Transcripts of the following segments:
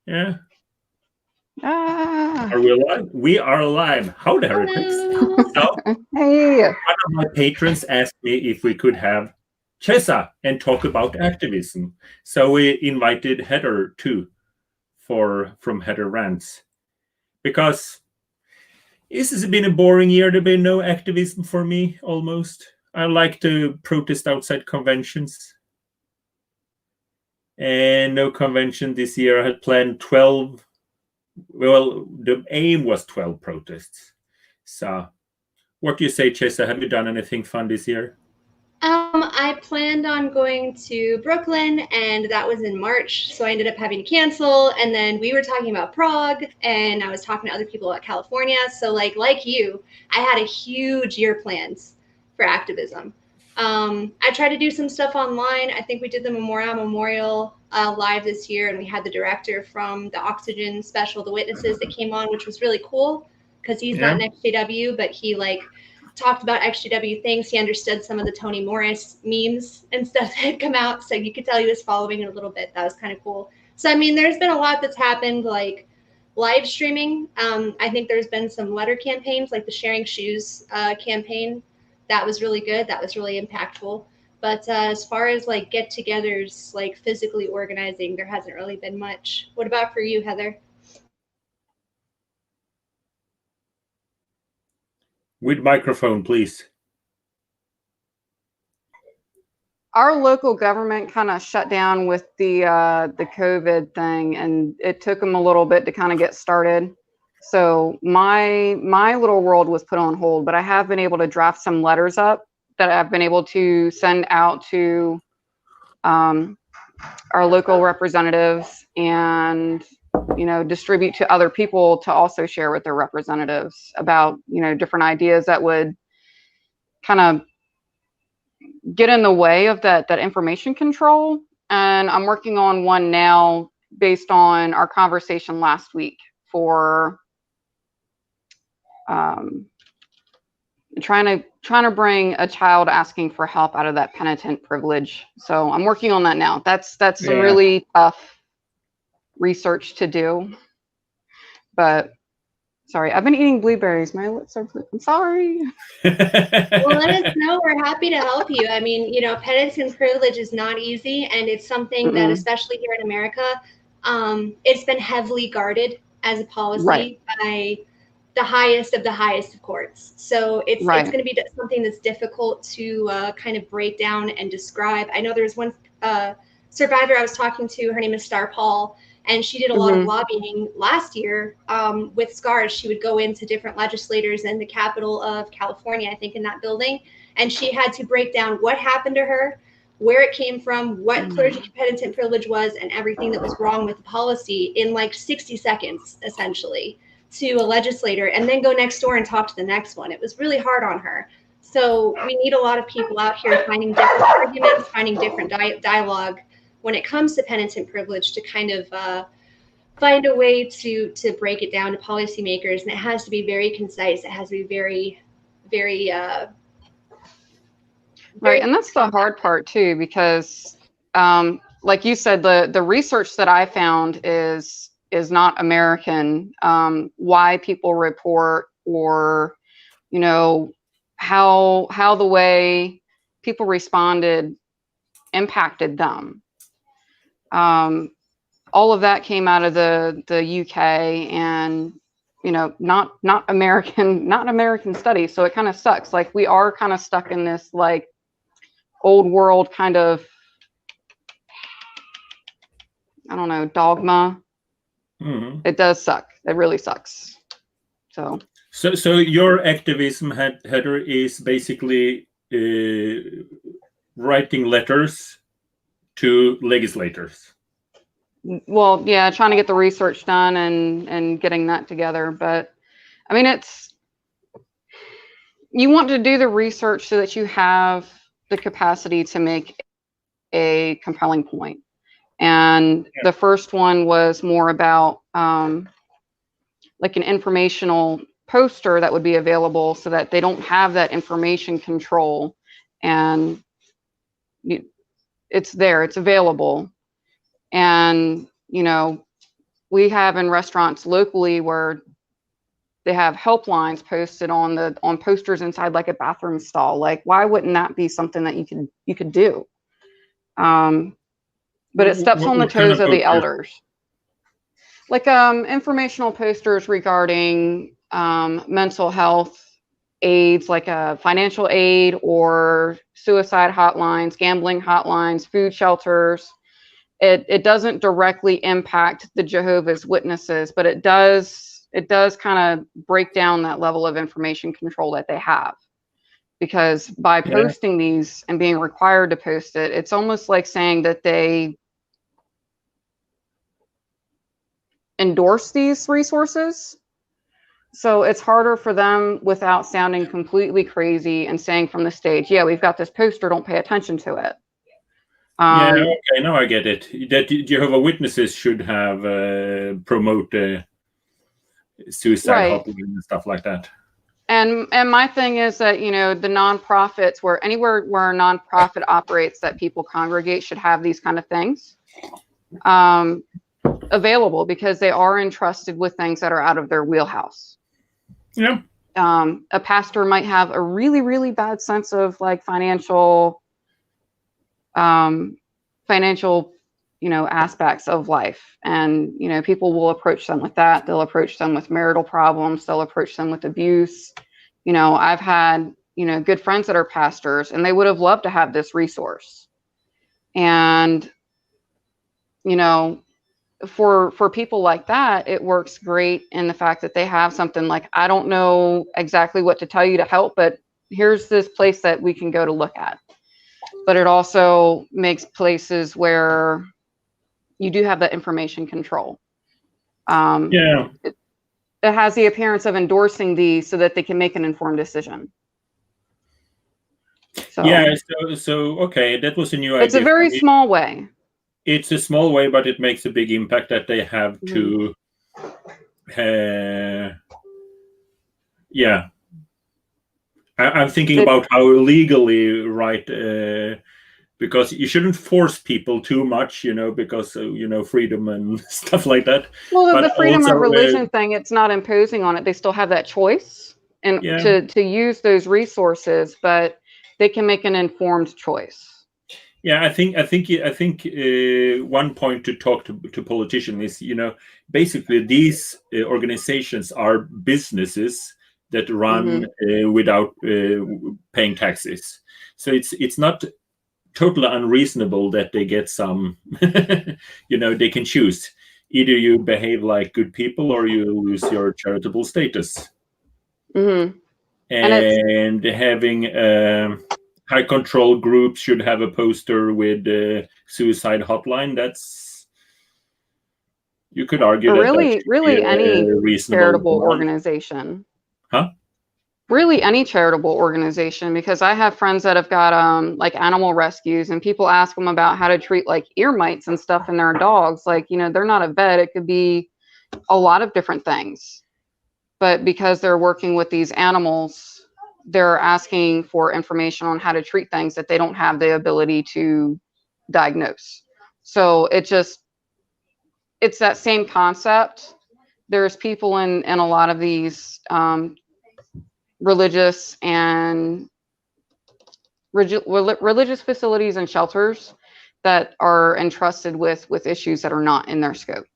Yeah. Ah. Are we alive? We are alive. How the heretics? So, Hey. one of my patrons asked me if we could have Chessa and talk about activism. So we invited Heather too from Heather Rants. Because this has been a boring year. There's been no activism for me almost. I like to protest outside conventions. And no convention this year. I had planned 12. Well, the aim was 12 protests. So, what do you say, Chessa? Have you done anything fun this year? I planned on going to Brooklyn, and that was in March, so I ended up having to cancel. And then we were talking about Prague, and I was talking to other people about California. So, like you, I had a huge year plans for activism. I tried to do some stuff online. I think we did the Memorial live this year, and we had the director from the Oxygen special, The Witnesses, that came on, which was really cool because he's not an ExJW, but he talked about ExJW things. He understood some of the Toni Morris memes and stuff that had come out, so you could tell he was following it a little bit. That was kind of cool. So I mean, there's been a lot that's happened, like live streaming. I think there's been some letter campaigns, like the Sharing Shoes campaign. That was really good. That was really impactful. But as far as like get-togethers, like physically organizing, there hasn't really been much. What about for you, Heather? With microphone, please. Our local government kind of shut down with the COVID thing, and it took them a little bit to kind of get started. So my little world was put on hold, but I have been able to draft some letters up that I've been able to send out to our local representatives and distribute to other people to also share with their representatives about different ideas that would kind of get in the way of that information control. And I'm working on one now based on our conversation last week for trying to bring a child asking for help out of that penitent privilege. So I'm working on that now. That's some really tough research to do. But sorry, I've been eating blueberries. My lips are blue. I'm sorry. Well, let us know. We're happy to help you. I mean, penitent privilege is not easy, and it's something that, especially here in America, it's been heavily guarded as a policy by the highest of courts. So it's going to be something that's difficult to kind of break down and describe. I know there's one survivor I was talking to. Her name is Star Paul. And she did a lot of lobbying last year with SCARS. She would go into different legislators in the capital of California, I think, in that building. And she had to break down what happened to her, where it came from, what clergy penitent privilege was, and everything that was wrong with the policy in like 60 seconds, essentially, to a legislator, and then go next door and talk to the next one. It was really hard on her. So we need a lot of people out here finding different arguments, finding different dialogue when it comes to penitent privilege to kind of find a way to break it down to policymakers. And it has to be very concise. It has to be very, very right. And that's the hard part too, because like you said, the research that I found is not American. Why people report, or how the way people responded impacted them. All of that came out of the UK, and not American studies. So it kind of sucks. Like, we are kind of stuck in this like old world kind of, I don't know, dogma. It does suck. It really sucks. So your activism, Heather, is basically writing letters to legislators. Well, yeah, trying to get the research done and getting that together. But I mean, you want to do the research so that you have the capacity to make a compelling point. And the first one was more about like an informational poster that would be available so that they don't have that information control, and it's there, it's available. And we have in restaurants locally where they have helplines posted on posters inside like a bathroom stall. Like, why wouldn't that be something that you could do? But it steps on the toes of the elders. Like informational posters regarding mental health aids, like a financial aid or suicide hotlines, gambling hotlines, food shelters. It doesn't directly impact the Jehovah's Witnesses, but it does kind of break down that level of information control that they have. Because by posting these and being required to post it, it's almost like saying that they endorse these resources. So it's harder for them without sounding completely crazy and saying from the stage, yeah, we've got this poster, don't pay attention to it. Okay, now I get it. That Jehovah's Witnesses should have promote suicide hotline and stuff like that. And my thing is that, you know, the nonprofits, where anywhere where a nonprofit operates that people congregate, should have these kind of things available, because they are entrusted with things that are out of their wheelhouse. Yeah. A pastor might have a really, really bad sense of like financial, you know, aspects of life. And, you know, people will approach them with that. They'll approach them with marital problems. They'll approach them with abuse. You know, I've had, you know, good friends that are pastors, and they would have loved to have this resource. And, you know, for people like that, it works great in the fact that they have something like, I don't know exactly what to tell you to help, but here's this place that we can go to look at. But it also makes places where you do have that information control. It has the appearance of endorsing these so that they can make an informed decision. So, yeah, so okay, that was a new idea. It's a very small way. It's a small way, but it makes a big impact that they have to, I'm thinking about how legally, right, because you shouldn't force people too much, you know, because, you know, freedom and stuff like that. Well, the freedom also, of religion thing, it's not imposing on it. They still have that choice and to use those resources, but they can make an informed choice. Yeah, I think one point to talk to politicians is, you know, basically these organizations are businesses that run without paying taxes. So it's not totally unreasonable that they get some, you know, they can choose. Either you behave like good people or you lose your charitable status. And having high control groups should have a poster with suicide hotline. That's, you could argue that really any charitable organization. Huh? Really any charitable organization, because I have friends that have got like animal rescues, and people ask them about how to treat like ear mites and stuff in their dogs. Like, you know, they're not a vet. It could be a lot of different things. But because they're working with these animals, they're asking for information on how to treat things that they don't have the ability to diagnose. So it's that same concept. There's people in a lot of these religious and religious facilities and shelters that are entrusted with issues that are not in their scope.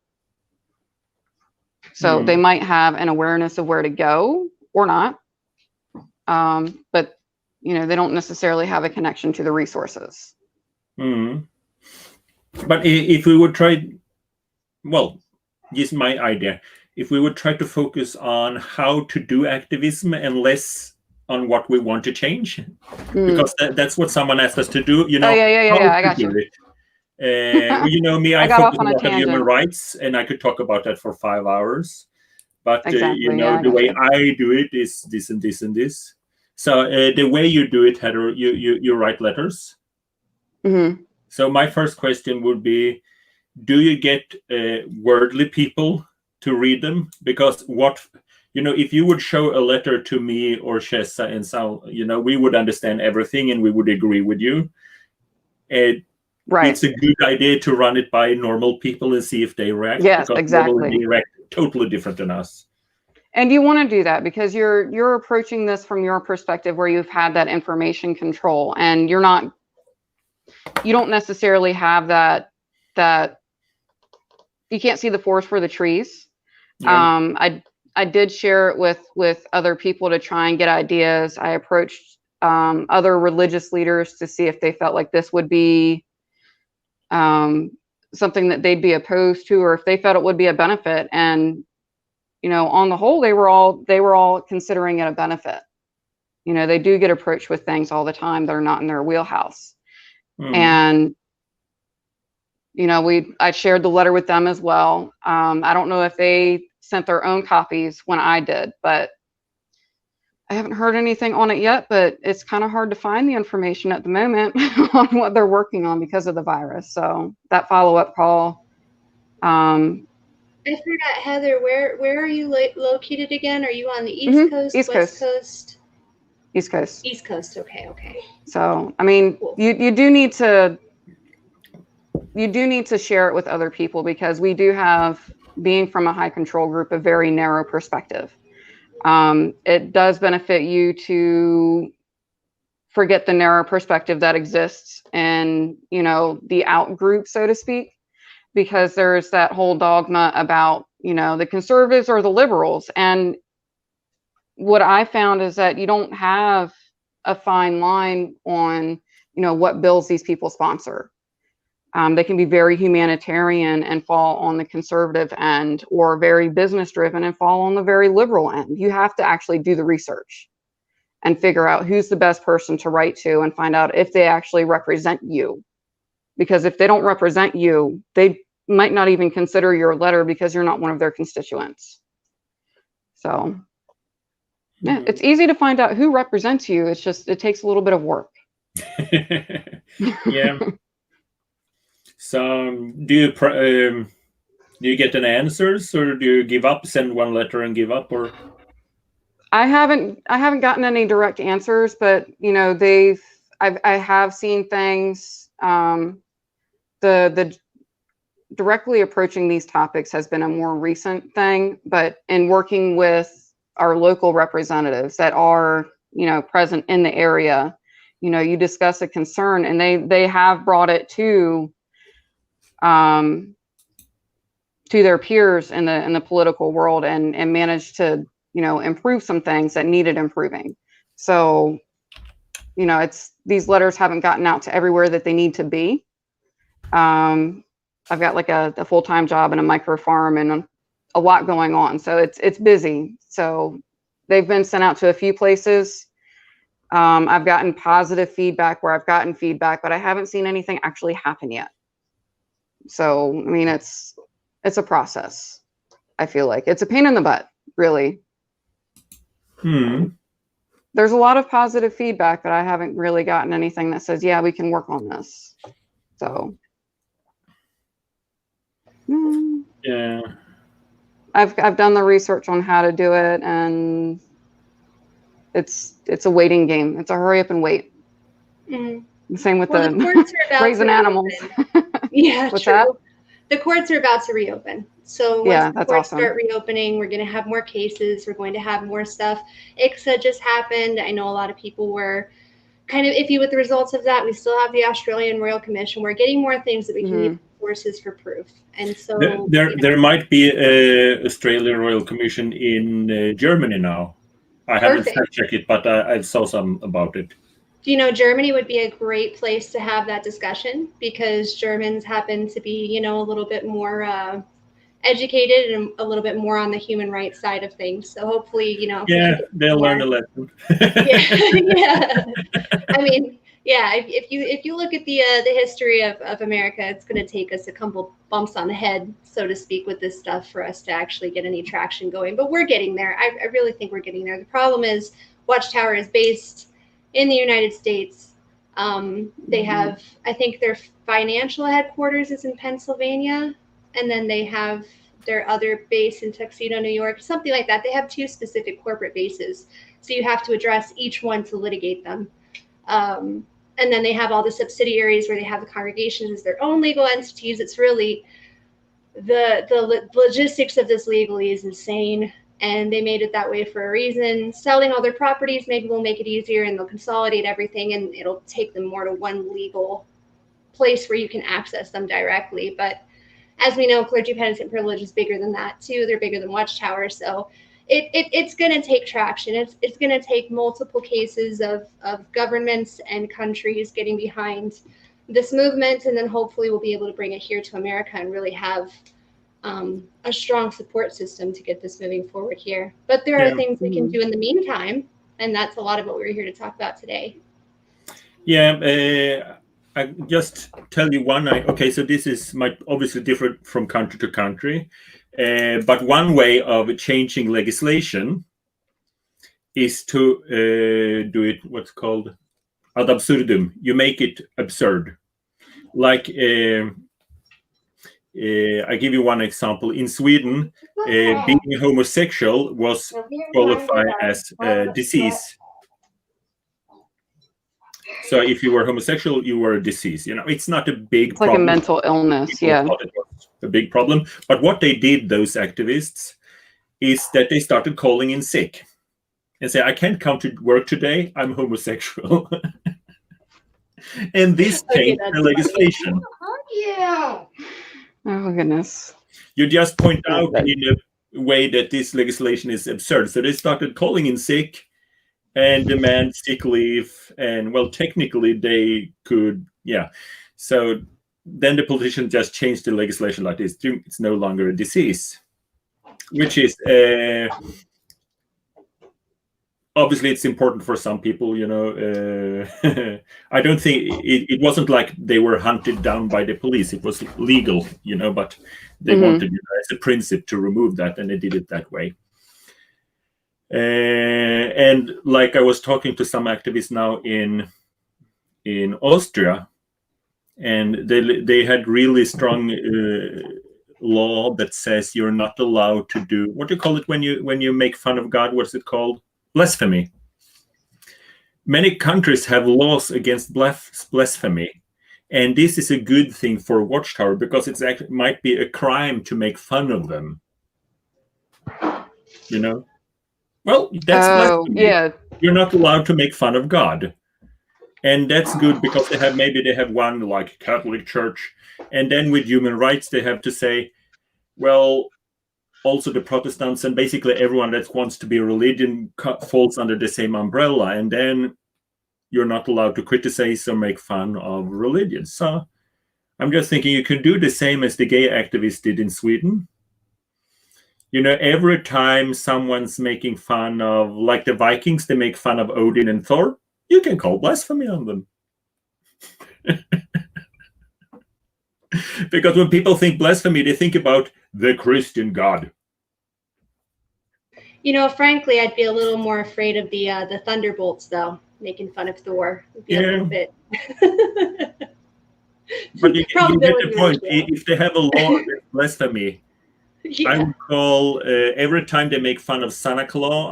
So they might have an awareness of where to go or not. But, you know, they don't necessarily have a connection to the resources. But if we would try, well, this is my idea. If we would try to focus on how to do activism and less on what we want to change, because that's what someone asked us to do, you know. I got you. You know me, I focus on human rights, and I could talk about that for 5 hours. But, you know, the way I do it is this and this and this. So the way you do it, Heather, you write letters. So my first question would be, do you get worldly people to read them? Because you know, if you would show a letter to me or Chessa and so, you know, we would understand everything and we would agree with you. Right. it's a good idea to run it by normal people and see if they react. Yes, because exactly. They react totally different than us. And you want to do that because you're approaching this from your perspective where you've had that information control, and you don't necessarily have that you can't see the forest for the trees. Yeah. I did share it with other people to try and get ideas. I approached other religious leaders to see if they felt like this would be something that they'd be opposed to, or if they felt it would be a benefit. And on the whole, they were all considering it a benefit. They do get approached with things all the time that are not in their wheelhouse. And I shared the letter with them as well. I don't know if they sent their own copies when I did, but I haven't heard anything on it yet. But it's kind of hard to find the information at the moment on what they're working on because of the virus. So that follow-up call. I forgot, Heather, where are you located again? Are you on the East Coast, East West Coast? Coast? East Coast. East Coast, okay. So, I mean, cool. You do need to share it with other people, because we do have, being from a high control group, a very narrow perspective. It does benefit you to forget the narrow perspective that exists in, the out group, so to speak, because there's that whole dogma about, the conservatives or the liberals. And what I found is that you don't have a fine line on, what bills these people sponsor. They can be very humanitarian and fall on the conservative end, or very business driven and fall on the very liberal end. You have to actually do the research and figure out who's the best person to write to, and find out if they actually represent you. Because if they don't represent you, they might not even consider your letter because you're not one of their constituents. So yeah, it's easy to find out who represents you. It's just, it takes a little bit of work. Yeah. So do you get an answers, or do you give up, send one letter and give up? Or I haven't gotten any direct answers, but I have seen things. The directly approaching these topics has been a more recent thing, but in working with our local representatives that are present in the area, you discuss a concern, and they have brought it to their peers in the political world, and managed to improve some things that needed improving. So it's, these letters haven't gotten out to everywhere that they need to be. I've got like a full-time job and a micro farm and a lot going on, so it's busy. So they've been sent out to a few places. I've gotten positive feedback where I've gotten feedback, but I haven't seen anything actually happen yet. So, I mean, it's a process. I feel like it's a pain in the butt, really. There's a lot of positive feedback, but I haven't really gotten anything that says, yeah, we can work on this. So, yeah, I've done the research on how to do it, and it's a waiting game. It's a hurry up and wait. Same with the courts are about raising animals. Yeah, What's true. that? The courts are about to reopen. So once the courts start reopening, we're going to have more cases. We're going to have more stuff. ICSA just happened. I know a lot of people were kind of iffy with the results of that. We still have the Australian Royal Commission. We're getting more things that we can use sources for proof. And so there might be a Australian Royal Commission in Germany now. I haven't fact checked it, but I saw some about it. Germany would be a great place to have that discussion, because Germans happen to be, a little bit more educated and a little bit more on the human rights side of things. So hopefully, they'll learn a lesson. yeah. I mean, yeah. If you look at the history of America, it's going to take us a couple bumps on the head, so to speak, with this stuff for us to actually get any traction going. But we're getting there. I really think we're getting there. The problem is Watchtower is based in the United States. They have, I think their financial headquarters is in Pennsylvania, and then they have their other base in Tuxedo, New York, something like that. They have two specific corporate bases, so you have to address each one to litigate them. And And then they have all the subsidiaries where they have the congregations as their own legal entities. It's really, the logistics of this legally is insane. And they made it that way for a reason. Selling all their properties maybe will make it easier, and they'll consolidate everything, and it'll take them more to one legal place where you can access them directly. But as we know, clergy penitent privilege is bigger than that too. They're bigger than Watchtower. So it's going to take traction. It's going to take multiple cases of governments and countries getting behind this movement, and then hopefully we'll be able to bring it here to America and really have a strong support system to get this moving forward here. But there are things we can do in the meantime, and that's a lot of what we're here to talk about today. Yeah, I just tell you one. Okay, so this might obviously differ from country to country, but one way of changing legislation is to do it what's called ad absurdum. You make it absurd. Like, I give you one example. In Sweden, being homosexual was qualified as a disease. So if you were homosexual, you were a disease. You know, it's not a big problem. Like a mental illness. People thought it was a big problem. But what they did, those activists, is that they started calling in sick and say, I can't come to work today, I'm homosexual. And this changed the legislation. Oh, goodness. You just point out in a way that this legislation is absurd. So they started calling in sick and demand sick leave. And, well, technically they could, So then the politicians just changed the legislation like this. It's no longer a disease, which is... obviously, it's important for some people, you know. I don't think it wasn't like they were hunted down by the police. It was legal, you know, but they wanted, as a principle, to remove that, and they did it that way. And like I was talking to some activists now in Austria, and they had really strong law that says you're not allowed to do, what do you call it when you make fun of God? What's it called? Blasphemy. Many countries have laws against blasphemy, and this is a good thing for Watchtower because it might be a crime to make fun of them. You know, well, that's blasphemy. Yeah. You're not allowed to make fun of God, and that's good because they have one like Catholic Church, and then with human rights they have to say, well, also the Protestants and basically everyone that wants to be a religion falls under the same umbrella, and then you're not allowed to criticize or make fun of religion. So I'm just thinking you can do the same as the gay activists did in Sweden. You know, every time someone's making fun of, like the Vikings, they make fun of Odin and Thor, you can call blasphemy on them. Because when people think blasphemy, they think about the Christian God. You know, frankly, I'd be a little more afraid of the Thunderbolts, though, making fun of Thor. It'd be a little bit. But you get the point. If they have a law against blasphemy, I would call, every time they make fun of Santa Claus,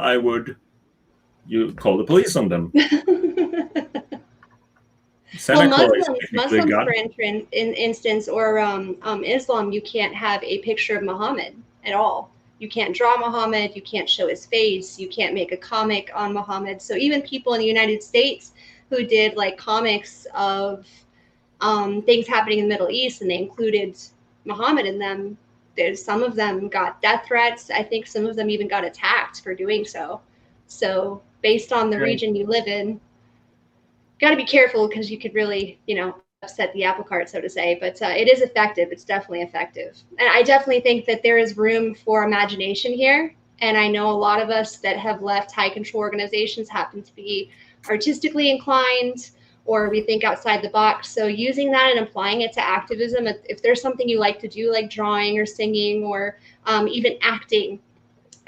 you call the police on them. Muslims, for instance, or Islam, you can't have a picture of Muhammad at all. You can't draw Muhammad. You can't show his face. You can't make a comic on Muhammad. So even people in the United States who did like comics of things happening in the Middle East, and they included Muhammad in them, some of them got death threats. I think some of them even got attacked for doing so. So based on the region you live in, got to be careful because you could really, upset the apple cart, so to say. But it is effective. It's definitely effective. And I definitely think that there is room for imagination here. And I know a lot of us that have left high control organizations happen to be artistically inclined, or we think outside the box. So using that and applying it to activism, if there's something you like to do, like drawing or singing or even acting,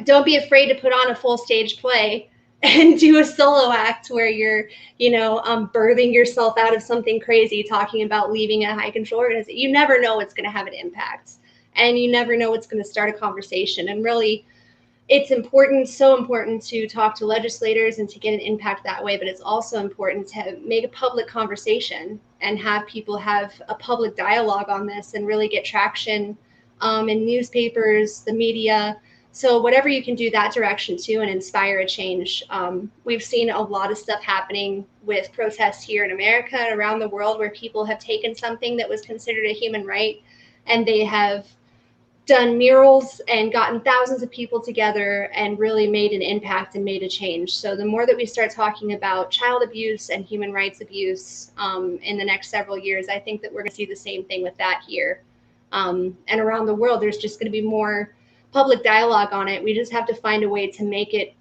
don't be afraid to put on a full stage play and do a solo act where you're, birthing yourself out of something crazy, talking about leaving a high control organization. You never know what's going to have an impact, and you never know what's going to start a conversation. And really, it's important, so important to talk to legislators and to get an impact that way, but it's also important to make a public conversation and have people have a public dialogue on this and really get traction in newspapers, the media. So whatever you can do that direction too and inspire a change. We've seen a lot of stuff happening with protests here in America and around the world where people have taken something that was considered a human right and they have done murals and gotten thousands of people together and really made an impact and made a change. So the more that we start talking about child abuse and human rights abuse in the next several years, I think that we're going to see the same thing with that here. And around the world, there's just going to be more public dialogue on it. We just have to find a way to make it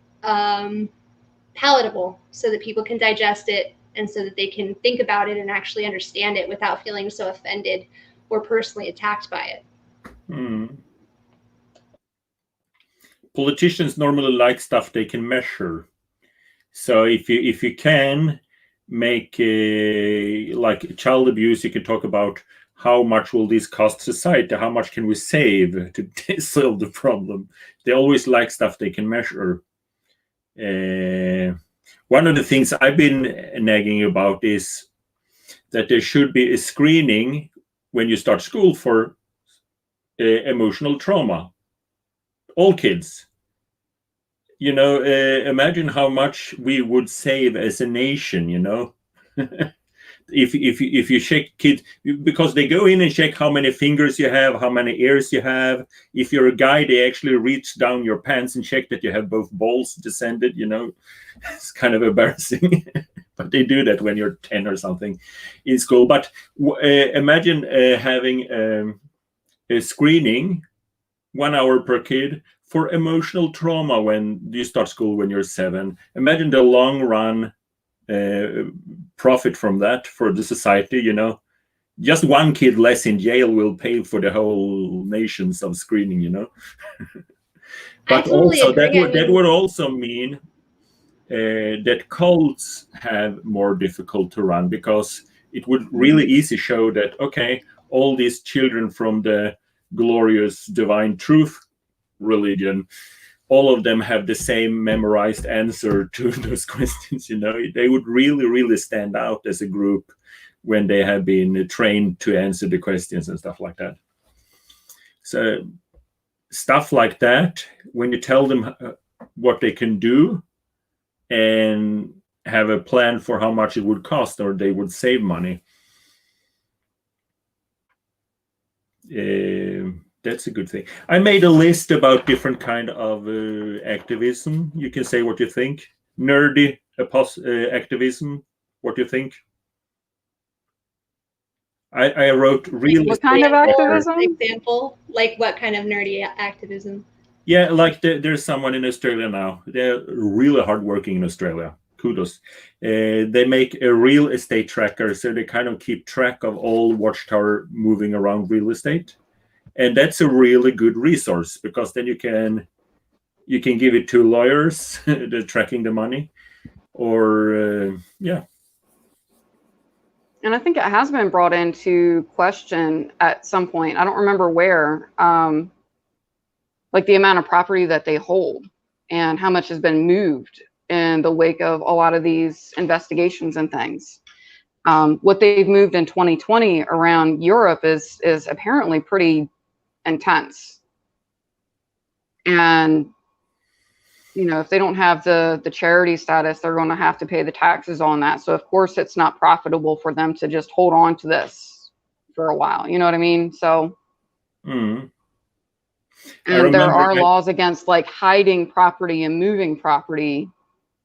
palatable so that people can digest it and so that they can think about it and actually understand it without feeling so offended or personally attacked by it. Politicians normally like stuff they can measure. So if you can make like child abuse, you can talk about how much will this cost society, how much can we save to solve the problem. They always like stuff they can measure. One of the things I've been nagging about is that there should be a screening when you start school for emotional trauma. All kids. You know, imagine how much we would save as a nation, you know. if you check kids, because they go in and check how many fingers you have, how many ears you have. If you're a guy, they actually reach down your pants and check that you have both balls descended, you know. It's kind of embarrassing. But they do that when you're 10 or something in school. But imagine having a screening 1 hour per kid for emotional trauma when you start school when you're 7. Imagine the long run profit from that for the society, you know. Just one kid less in jail will pay for the whole nations of screening, you know. But totally also that would also mean that cults have more difficult to run, because it would really easy show that, okay, all these children from the glorious divine truth religion, all of them have the same memorized answer to those questions, you know. They would really stand out as a group when they have been trained to answer the questions and stuff like that. So stuff like that, when you tell them what they can do and have a plan for how much it would cost or they would save money, that's a good thing. I made a list about different kind of activism. You can say what you think. Nerdy activism, what do you think? I wrote real. What kind of activism? Example, like what kind of nerdy activism? Yeah, like there's someone in Australia now. They're really hardworking in Australia. Kudos. They make a real estate tracker, so they kind of keep track of all watchtower moving around real estate. And that's a really good resource, because then you can give it to lawyers, they're tracking the money, or yeah. And I think it has been brought into question at some point. I don't remember where, like the amount of property that they hold and how much has been moved in the wake of a lot of these investigations and things. What they've moved in 2020 around Europe is apparently pretty intense. And you know, if they don't have the charity status, they're going to have to pay the taxes on that. So of course it's not profitable for them to just hold on to this for a while, you know what I mean? So and there are laws against like hiding property and moving property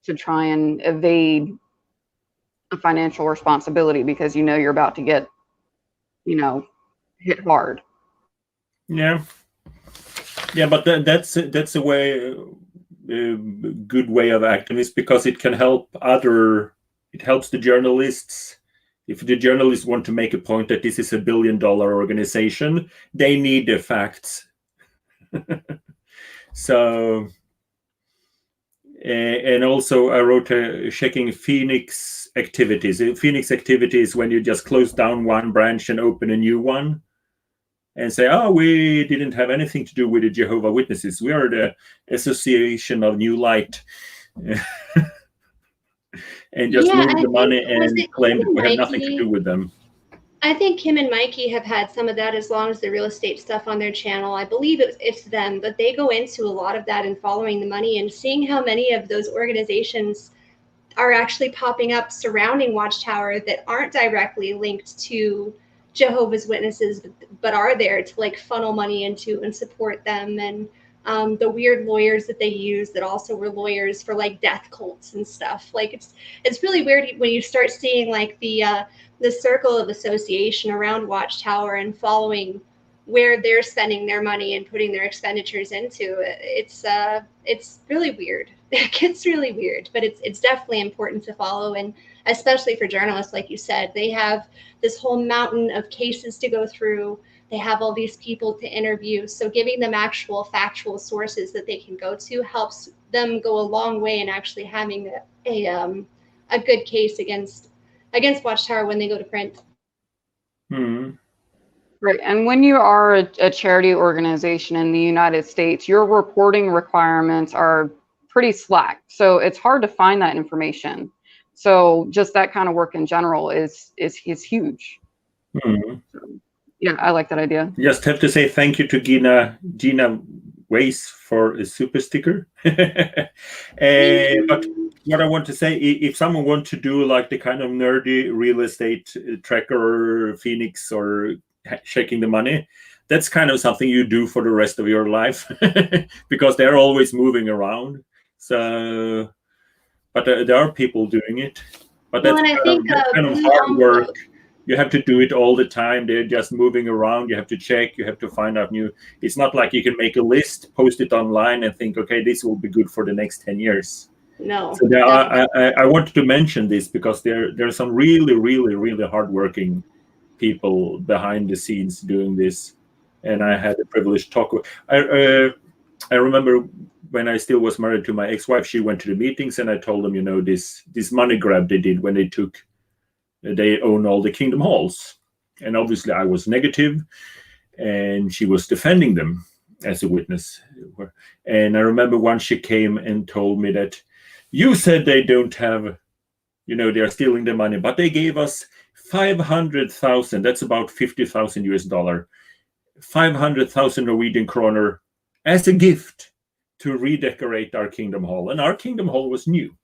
to try and evade a financial responsibility, because you know you're about to get, you know, hit hard. Yeah, but that's a way, good way of activism, because it can help it helps the journalists. If the journalists want to make a point that this is $1 billion organization, they need the facts. So, and also I wrote checking Phoenix activities. Phoenix activities when you just close down one branch and open a new one. and say, oh, we didn't have anything to do with the Jehovah Witnesses. We are the Association of New Light. And just move the money and claim that we have nothing to do with them. I think Kim and Mikey have had some of that as long as the real estate stuff on their channel. I believe it's them, but they go into a lot of that and following the money and seeing how many of those organizations are actually popping up surrounding Watchtower that aren't directly linked to Jehovah's Witnesses, but are there to like funnel money into and support them, and the weird lawyers that they use that also were lawyers for like death cults and stuff. Like it's really weird when you start seeing like the circle of association around Watchtower and following where they're spending their money and putting their expenditures into. It's really weird. It gets really weird, but it's definitely important to follow, and especially for journalists, like you said, they have this whole mountain of cases to go through. They have all these people to interview. So giving them actual factual sources that they can go to helps them go a long way in actually having a good case against Watchtower when they go to print. Right. And when you are a charity organization in the United States, your reporting requirements are pretty slack. So it's hard to find that information. So just that kind of work in general is huge. So, yeah, I like that idea. Just have to say thank you to Gina Weiss for a super sticker. But what I want to say, if someone wants to do like the kind of nerdy real estate tracker or Phoenix or checking the money, that's kind of something you do for the rest of your life because they're always moving around. So, but there are people doing it. But that's kind of hard work. You have to do it all the time. They're just moving around. You have to check. You have to find out new. It's not like you can make a list, post it online, and think, okay, this will be good for the next 10 years. No. So I wanted to mention this because there are some really, really, really hardworking people behind the scenes doing this. And I had the privilege to talk with. I remember when I still was married to my ex-wife, she went to the meetings, and I told them, this money grab they did when they own all the Kingdom Halls. And obviously I was negative, and she was defending them as a witness. And I remember once she came and told me that you said they don't have, they are stealing the money, but they gave us 500,000, that's about $50,000 US, 500,000 Norwegian kroner as a gift to redecorate our Kingdom Hall. And our Kingdom Hall was new.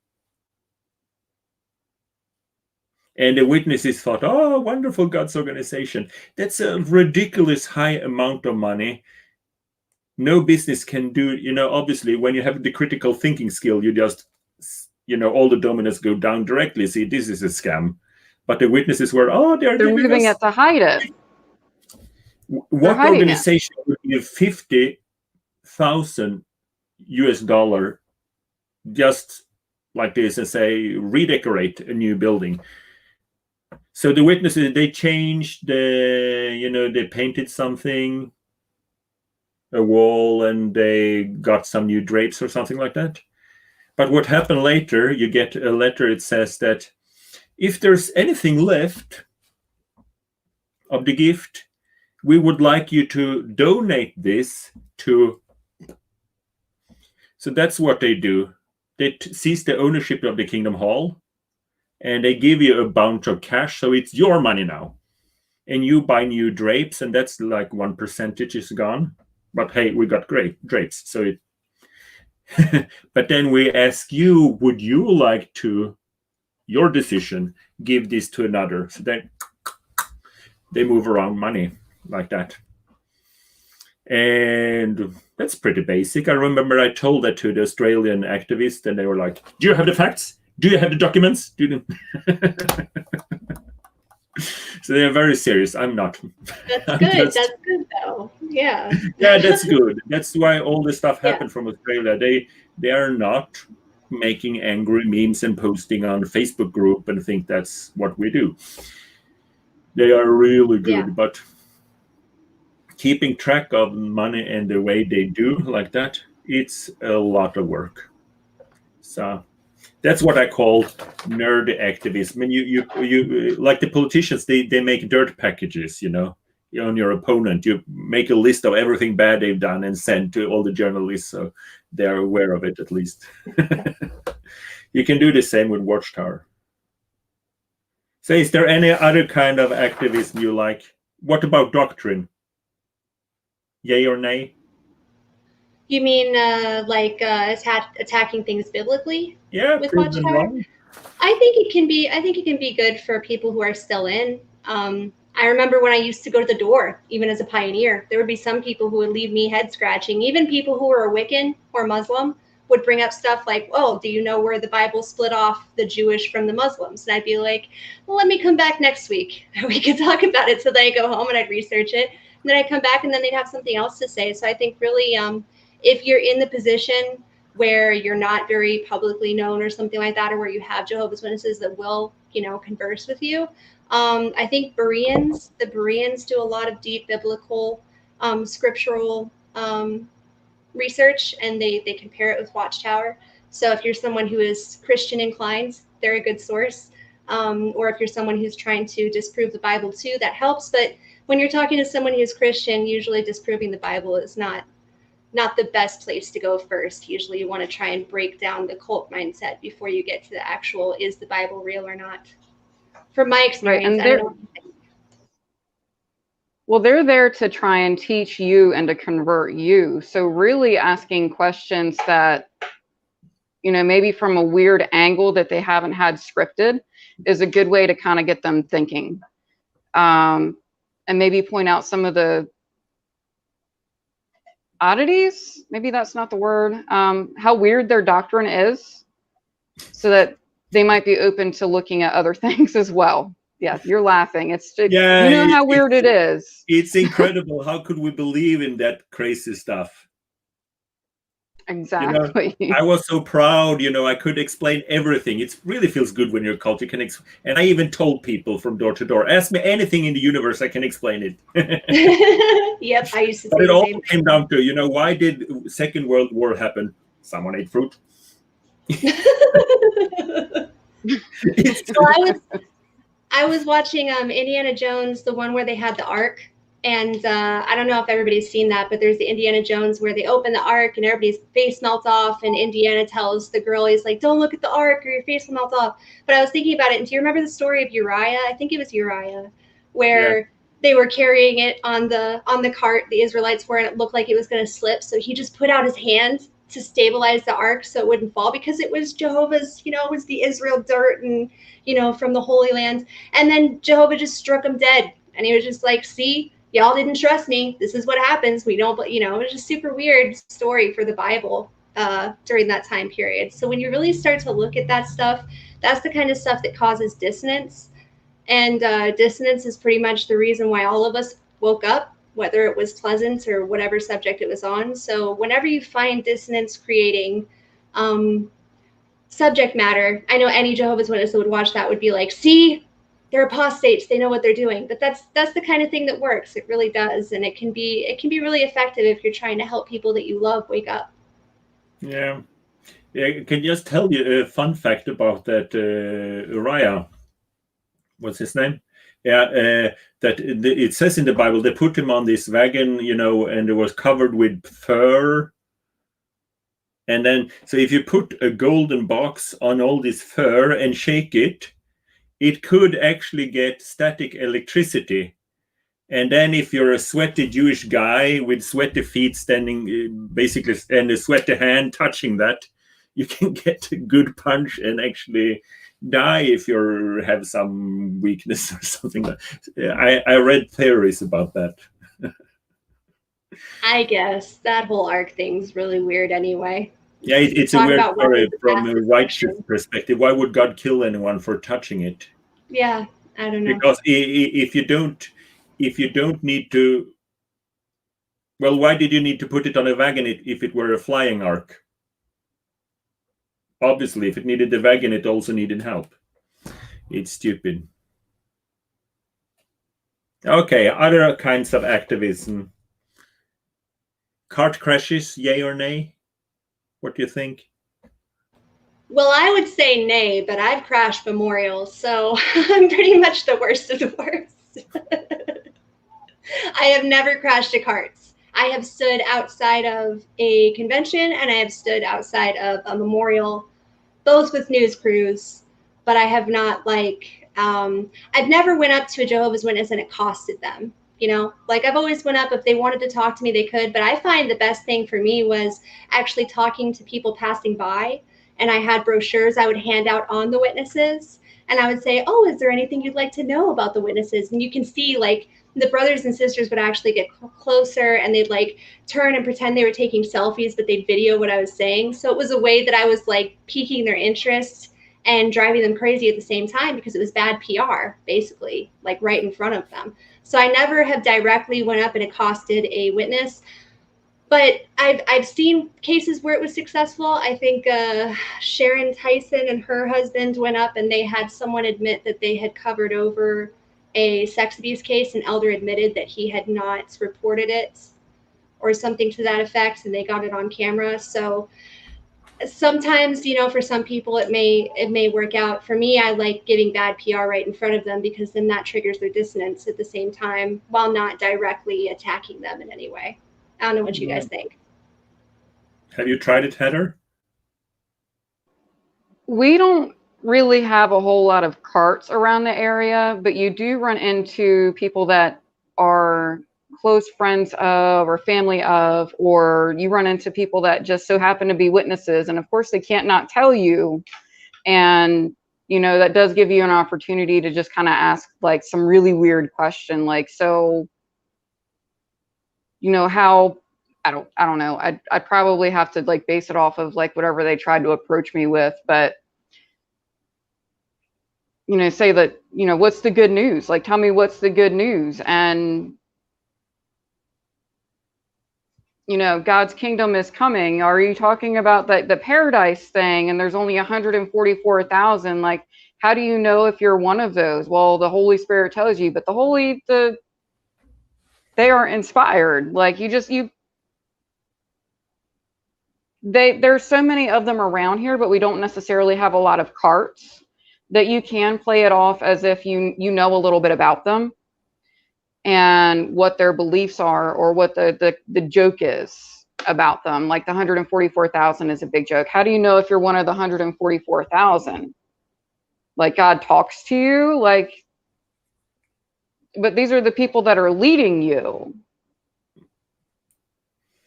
And the witnesses thought, oh, wonderful, God's organization. That's a ridiculous high amount of money. No business can do, obviously, when you have the critical thinking skill, you just, all the dominoes go down directly. See, this is a scam. But the witnesses were, they're moving it to hide it. What organization would give $50,000 US just like this and say, redecorate a new building? So the witnesses, they changed they painted something, a wall, and they got some new drapes or something like that. But what happened later, you get a letter, it says that if there's anything left of the gift, we would like you to donate this to. So that's what they do. They seize the ownership of the Kingdom Hall, and they give you a bunch of cash. So it's your money now. And you buy new drapes, and that's like 1% is gone. But hey, we got great drapes. So it. But then we ask you, would you like to, your decision, give this to another? So they move around money like that. And that's pretty basic. I remember I told that to the Australian activists, and they were like, do you have the facts? Do you have the documents? So they're very serious. I'm not. That's good. That's good, though. Yeah. Yeah, that's good. That's why all this stuff happened from Australia. They are not making angry memes and posting on Facebook group and think that's what we do. They are really good, but keeping track of money and the way they do like that, it's a lot of work. So that's what I call nerd activism. I mean, you like the politicians, they make dirt packages, on your opponent. You make a list of everything bad they've done and send to all the journalists, so they're aware of it at least. You can do the same with Watchtower. So is there any other kind of activism you like? What about doctrine? Yay or nay? You mean attacking things biblically? Yeah, with prove them Watchtower? wrong. I think it can be good for people who are still in. I remember when I used to go to the door, even as a pioneer, there would be some people who would leave me head scratching. Even people who were Wiccan or Muslim would bring up stuff like, "Oh, do you know where the Bible split off the Jewish from the Muslims?" And I'd be like, "Well, let me come back next week. We could talk about it." So then I'd go home and I'd research it. And then I'd come back and then they'd have something else to say. So I think really, if you're in the position where you're not very publicly known or something like that, or where you have Jehovah's Witnesses that will, converse with you, I think the Bereans do a lot of deep biblical, scriptural research, and they compare it with Watchtower. So if you're someone who is Christian inclined, they're a good source. Or if you're someone who's trying to disprove the Bible too, that helps. But when you're talking to someone who's Christian, usually disproving the Bible is not the best place to go first. Usually you want to try and break down the cult mindset before you get to the actual, is the Bible real or not? From my experience, Right, and I don't know. Well, they're there to try and teach you and to convert you. So really asking questions that, maybe from a weird angle that they haven't had scripted is a good way to kind of get them thinking. And maybe point out some of the oddities, maybe that's not the word, how weird their doctrine is, so that they might be open to looking at other things as well. Yeah, you're laughing. It's just, how weird it is. It's incredible. How could we believe in that crazy stuff? Exactly. I was so proud, I could explain everything. It really feels good when you're a cult. You can and I even told people from door to door, ask me anything in the universe, I can explain it. Yep, I used to say But it the all same came down to, why did Second World War happen? Someone ate fruit. Well, I was watching Indiana Jones, the one where they had the Ark. And I don't know if everybody's seen that, but there's the Indiana Jones where they open the Ark and everybody's face melts off. And Indiana tells the girl, he's like, "Don't look at the Ark or your face will melt off." But I was thinking about it. And do you remember the story of Uriah? I think it was Uriah, where they were carrying it on the cart, the Israelites were, and it looked like it was going to slip. So he just put out his hand to stabilize the Ark so it wouldn't fall, because it was Jehovah's, it was the Israel dirt and, from the Holy Land. And then Jehovah just struck him dead. And he was just like, "See, y'all didn't trust me. This is what happens. We don't," it was just super weird story for the Bible during that time period. So when you really start to look at that stuff, that's the kind of stuff that causes dissonance. And dissonance is pretty much the reason why all of us woke up, whether it was pleasant or whatever subject it was on. So whenever you find dissonance creating subject matter, I know any Jehovah's Witness that would watch that would be like, "See, they're apostates. They know what they're doing." But that's the kind of thing that works. It really does, and it can be really effective if you're trying to help people that you love wake up. Yeah, I can just tell you a fun fact about that Uriah. What's his name? Yeah, that it says in the Bible they put him on this wagon, and it was covered with fur. And then, so if you put a golden box on all this fur and shake it, it could actually get static electricity. And then if you're a sweaty Jewish guy with sweaty feet standing, basically, and a sweaty hand touching that, you can get a good punch and actually die if you have some weakness or something. I read theories about that. I guess that whole Ark thing's really weird anyway. Yeah, it's a weird story from a righteous perspective. Why would God kill anyone for touching it? Yeah, I don't know. Because if you don't need to, well, why did you need to put it on a wagon if it were a flying ark? Obviously, if it needed the wagon, it also needed help. It's stupid. Okay, other kinds of activism. Cart crashes, yay or nay? What do you think? Well, I would say nay, but I've crashed memorials, so I'm pretty much the worst of the worst. I have never crashed a carts. I have stood outside of a convention and I have stood outside of a memorial, both with news crews, but I have not I've never went up to a Jehovah's Witness and accosted them. You know, like I've always went up, if they wanted to talk to me, they could. But I find the best thing for me was actually talking to people passing by. And I had brochures I would hand out on the witnesses. And I would say, oh, is there anything you'd like to know about the witnesses? And you can see like the brothers and sisters would actually get closer and they'd like turn and pretend they were taking selfies, but they'd video what I was saying. So it was a way that I was like piquing their interest and driving them crazy at the same time, because it was bad PR, basically, like right in front of them. So I never have directly went up and accosted a witness, but I've seen cases where it was successful. I think Sharon Tyson and her husband went up and they had someone admit that they had covered over a sex abuse case. An elder admitted that he had not reported it or something to that effect, and they got it on camera. So sometimes, you know, for some people it may work out. For me, I like giving bad PR right in front of them, because then that triggers their dissonance at the same time while not directly attacking them in any way. I don't know what you guys think. Have you tried it, Heather? We don't really have a whole lot of carts around the area, but you do run into people that are close friends of or family of, or you run into people that just so happen to be witnesses, and of course they can't not tell you. And you know, that does give you an opportunity to just kind of ask like some really weird question, like, so you know, how I don't know, I'd probably have to like base it off of like whatever they tried to approach me with. But you know, say that, you know, what's the good news, like tell me what's the good news. And you know, God's kingdom is coming. Are you talking about the paradise thing? And there's only 144,000. Like, how do you know if you're one of those? Well, the Holy Spirit tells you, but they are inspired. Like there's so many of them around here, but we don't necessarily have a lot of carts that you can play it off as if you know a little bit about them and what their beliefs are, or what the joke is about them. Like the 144,000 is a big joke. How do you know if you're one of the 144,000? Like God talks to you, like, but these are the people that are leading you.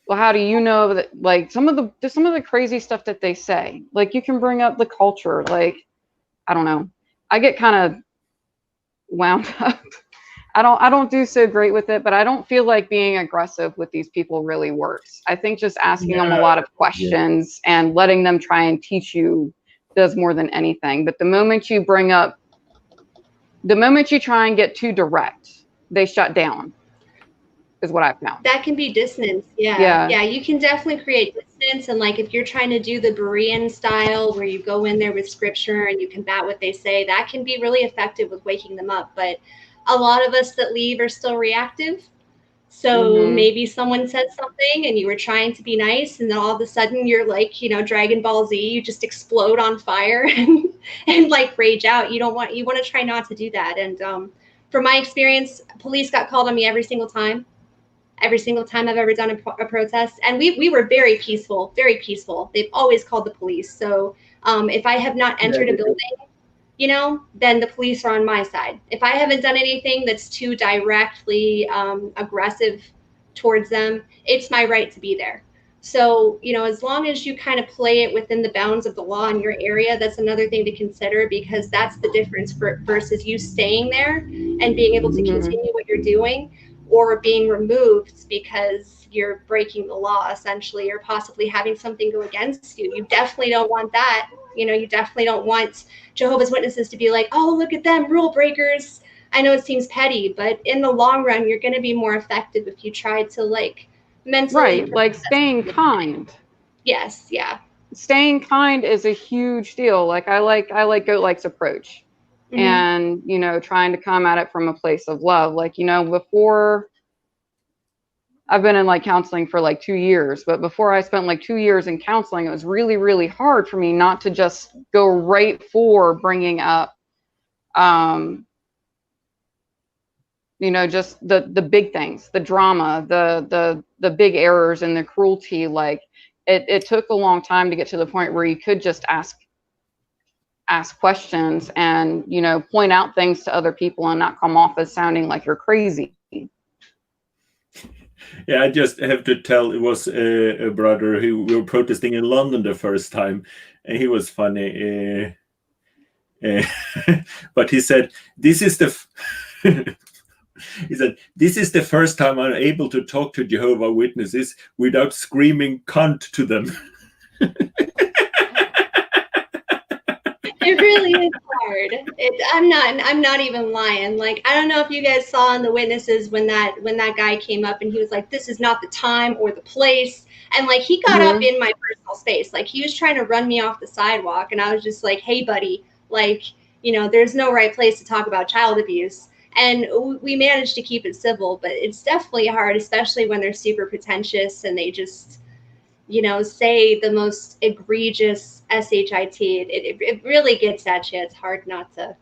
Well, how do you know that? Like some of the crazy stuff that they say, like you can bring up the culture. Like, I don't know. I get kind of wound up. I don't do so great with it, but I don't feel like being aggressive with these people really works. I think just asking them a lot of questions and letting them try and teach you does more than anything. But the moment you try and get too direct, they shut down, is what I've found. That can be dissonance. Yeah, you can definitely create dissonance. And like if you're trying to do the Berean style where you go in there with scripture and you combat what they say, that can be really effective with waking them up. But a lot of us that leave are still reactive. So maybe someone said something and you were trying to be nice, and then all of a sudden you're like, you know, Dragon Ball Z, you just explode on fire and like rage out. You want to try not to do that. And from my experience, police got called on me every single time I've ever done a protest. And we were very peaceful. They've always called the police. So if I have not entered a building, you know, then the police are on my side. If I haven't done anything that's too directly aggressive towards them, it's my right to be there. So, you know, as long as you kind of play it within the bounds of the law in your area, that's another thing to consider, because that's the difference versus you staying there and being able to continue what you're doing, or being removed because you're breaking the law essentially, or possibly having something go against you. You definitely don't want that. You know, you definitely don't want Jehovah's Witnesses to be like, oh, look at them, rule breakers. I know it seems petty, but in the long run, you're going to be more effective if you try to like mentally. Right, like staying kind. Yes, yeah. Staying kind is a huge deal. Like I like Goat-like's approach. And, you know, trying to come at it from a place of love. Like, you know, before I've been in like counseling for like 2 years, but before I spent like 2 years in counseling, it was really, really hard for me not to just go right for bringing up, you you know, just the big things, the drama, the big errors and the cruelty. Like it took a long time to get to the point where you could just ask questions and, you know, point out things to other people and not come off as sounding like you're crazy. Yeah, I just have to tell, it was a brother who we were protesting in London the first time, and he was funny. But he said, "This is the." He said, "This is the first time I'm able to talk to Jehovah's Witnesses without screaming cunt to them." It really is hard. I'm not even lying. Like, I don't know if you guys saw in the witnesses when that guy came up and he was like, "This is not the time or the place," and like he got up in my personal space, like he was trying to run me off the sidewalk, and I was just like, "Hey, buddy, like, you know, there's no right place to talk about child abuse." And we managed to keep it civil, but it's definitely hard, especially when they're super pretentious and they just, you know, say the most egregious shit. It really gets at you. It's hard not to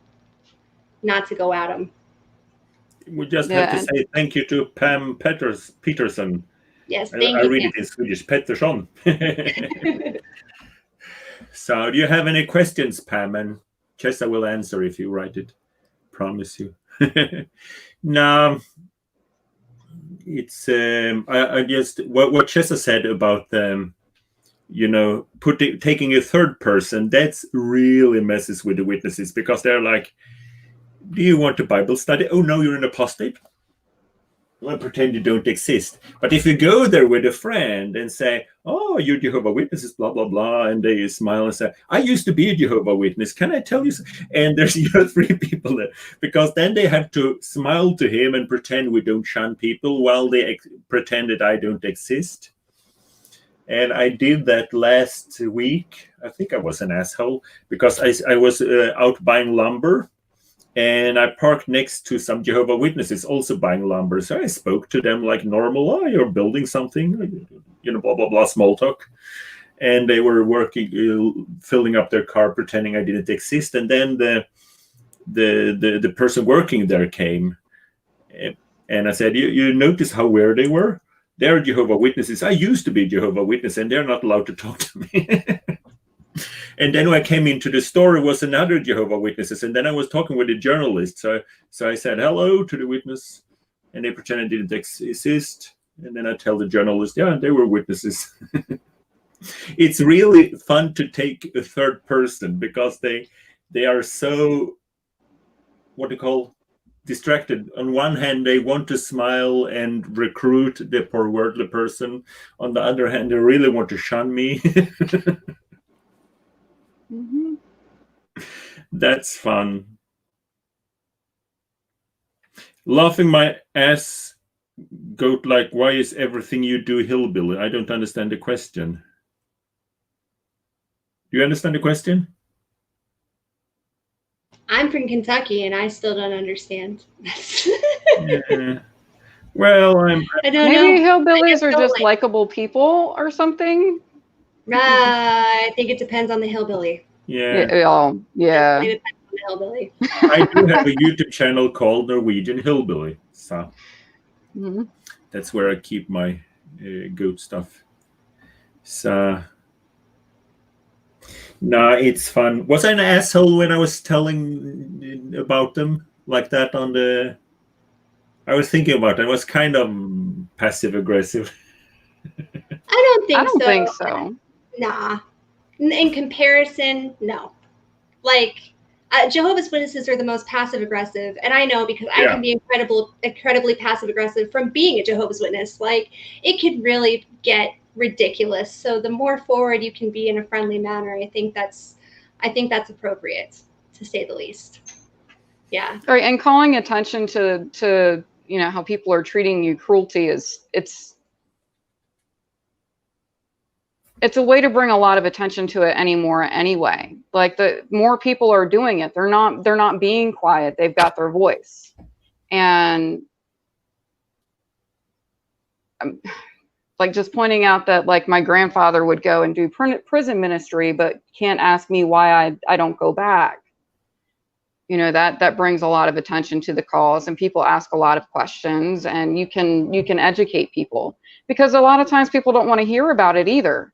go at them. We just have to say thank you to Pam Peterson. Yes, thank you. I read it in Swedish, Pettersson. So do you have any questions, Pam? And Chessa will answer if you write it. Promise you. No, it's I just what Chessa said about you know, taking a third person, that's really messes with the witnesses, because they're like, "Do you want a Bible study? Oh no, you're an apostate. Well, pretend you don't exist." But if you go there with a friend and say, "Oh, you're Jehovah's Witnesses, blah blah blah," and they smile and say, "I used to be a Jehovah's Witness. Can I tell you?" And there's 3 people there, because then they have to smile to him and pretend we don't shun people while they pretend that I don't exist. And I did that last week. I think I was an asshole because I was out buying lumber. And I parked next to some Jehovah's Witnesses also buying lumber. So I spoke to them like normal. "Oh, you're building something," you know, blah, blah, blah, small talk. And they were working, filling up their car, pretending I didn't exist. And then the person working there came. And I said, you notice how weird they were? They're Jehovah's Witnesses. I used to be Jehovah's Witness, and they're not allowed to talk to me. And then when I came into the store, it was another Jehovah's Witnesses. And then I was talking with a journalist. So I said hello to the witness, and they pretended I didn't exist. And then I tell the journalist, yeah, they were witnesses. It's really fun to take a third person, because they are so, what do you call, distracted. On one hand, they want to smile and recruit the poor worldly person. On the other hand, they really want to shun me. Mm-hmm. That's fun. Laughing my ass goat, like, why is everything you do hillbilly? I don't understand the question. Do you understand the question? I'm from Kentucky and I still don't understand. Yeah. Well, I don't Maybe know. hillbillies are just likable people or something. I think it depends on the hillbilly. Yeah. Yeah. It depends on the hillbilly. I do have a YouTube channel called Norwegian Hillbilly, so that's where I keep my goat stuff. So, no, it's fun. Was I an asshole when I was telling about them like that on the? I was thinking about it. I was kind of passive aggressive. I don't think so. Nah. In comparison, no. Like, Jehovah's Witnesses are the most passive aggressive, and I know, because I can be incredibly passive aggressive from being a Jehovah's Witness. Like, it could really get ridiculous. So the more forward you can be in a friendly manner, I think that's appropriate, to say the least. Yeah. Right, and calling attention to you know how people are treating you cruelty it's a way to bring a lot of attention to it anymore anyway. Like, the more people are doing it, they're not being quiet. They've got their voice. And like, just pointing out that, like, my grandfather would go and do prison ministry, but can't ask me why I don't go back. you know, that brings a lot of attention to the cause, and people ask a lot of questions, and you can educate people, because a lot of times people don't want to hear about it either.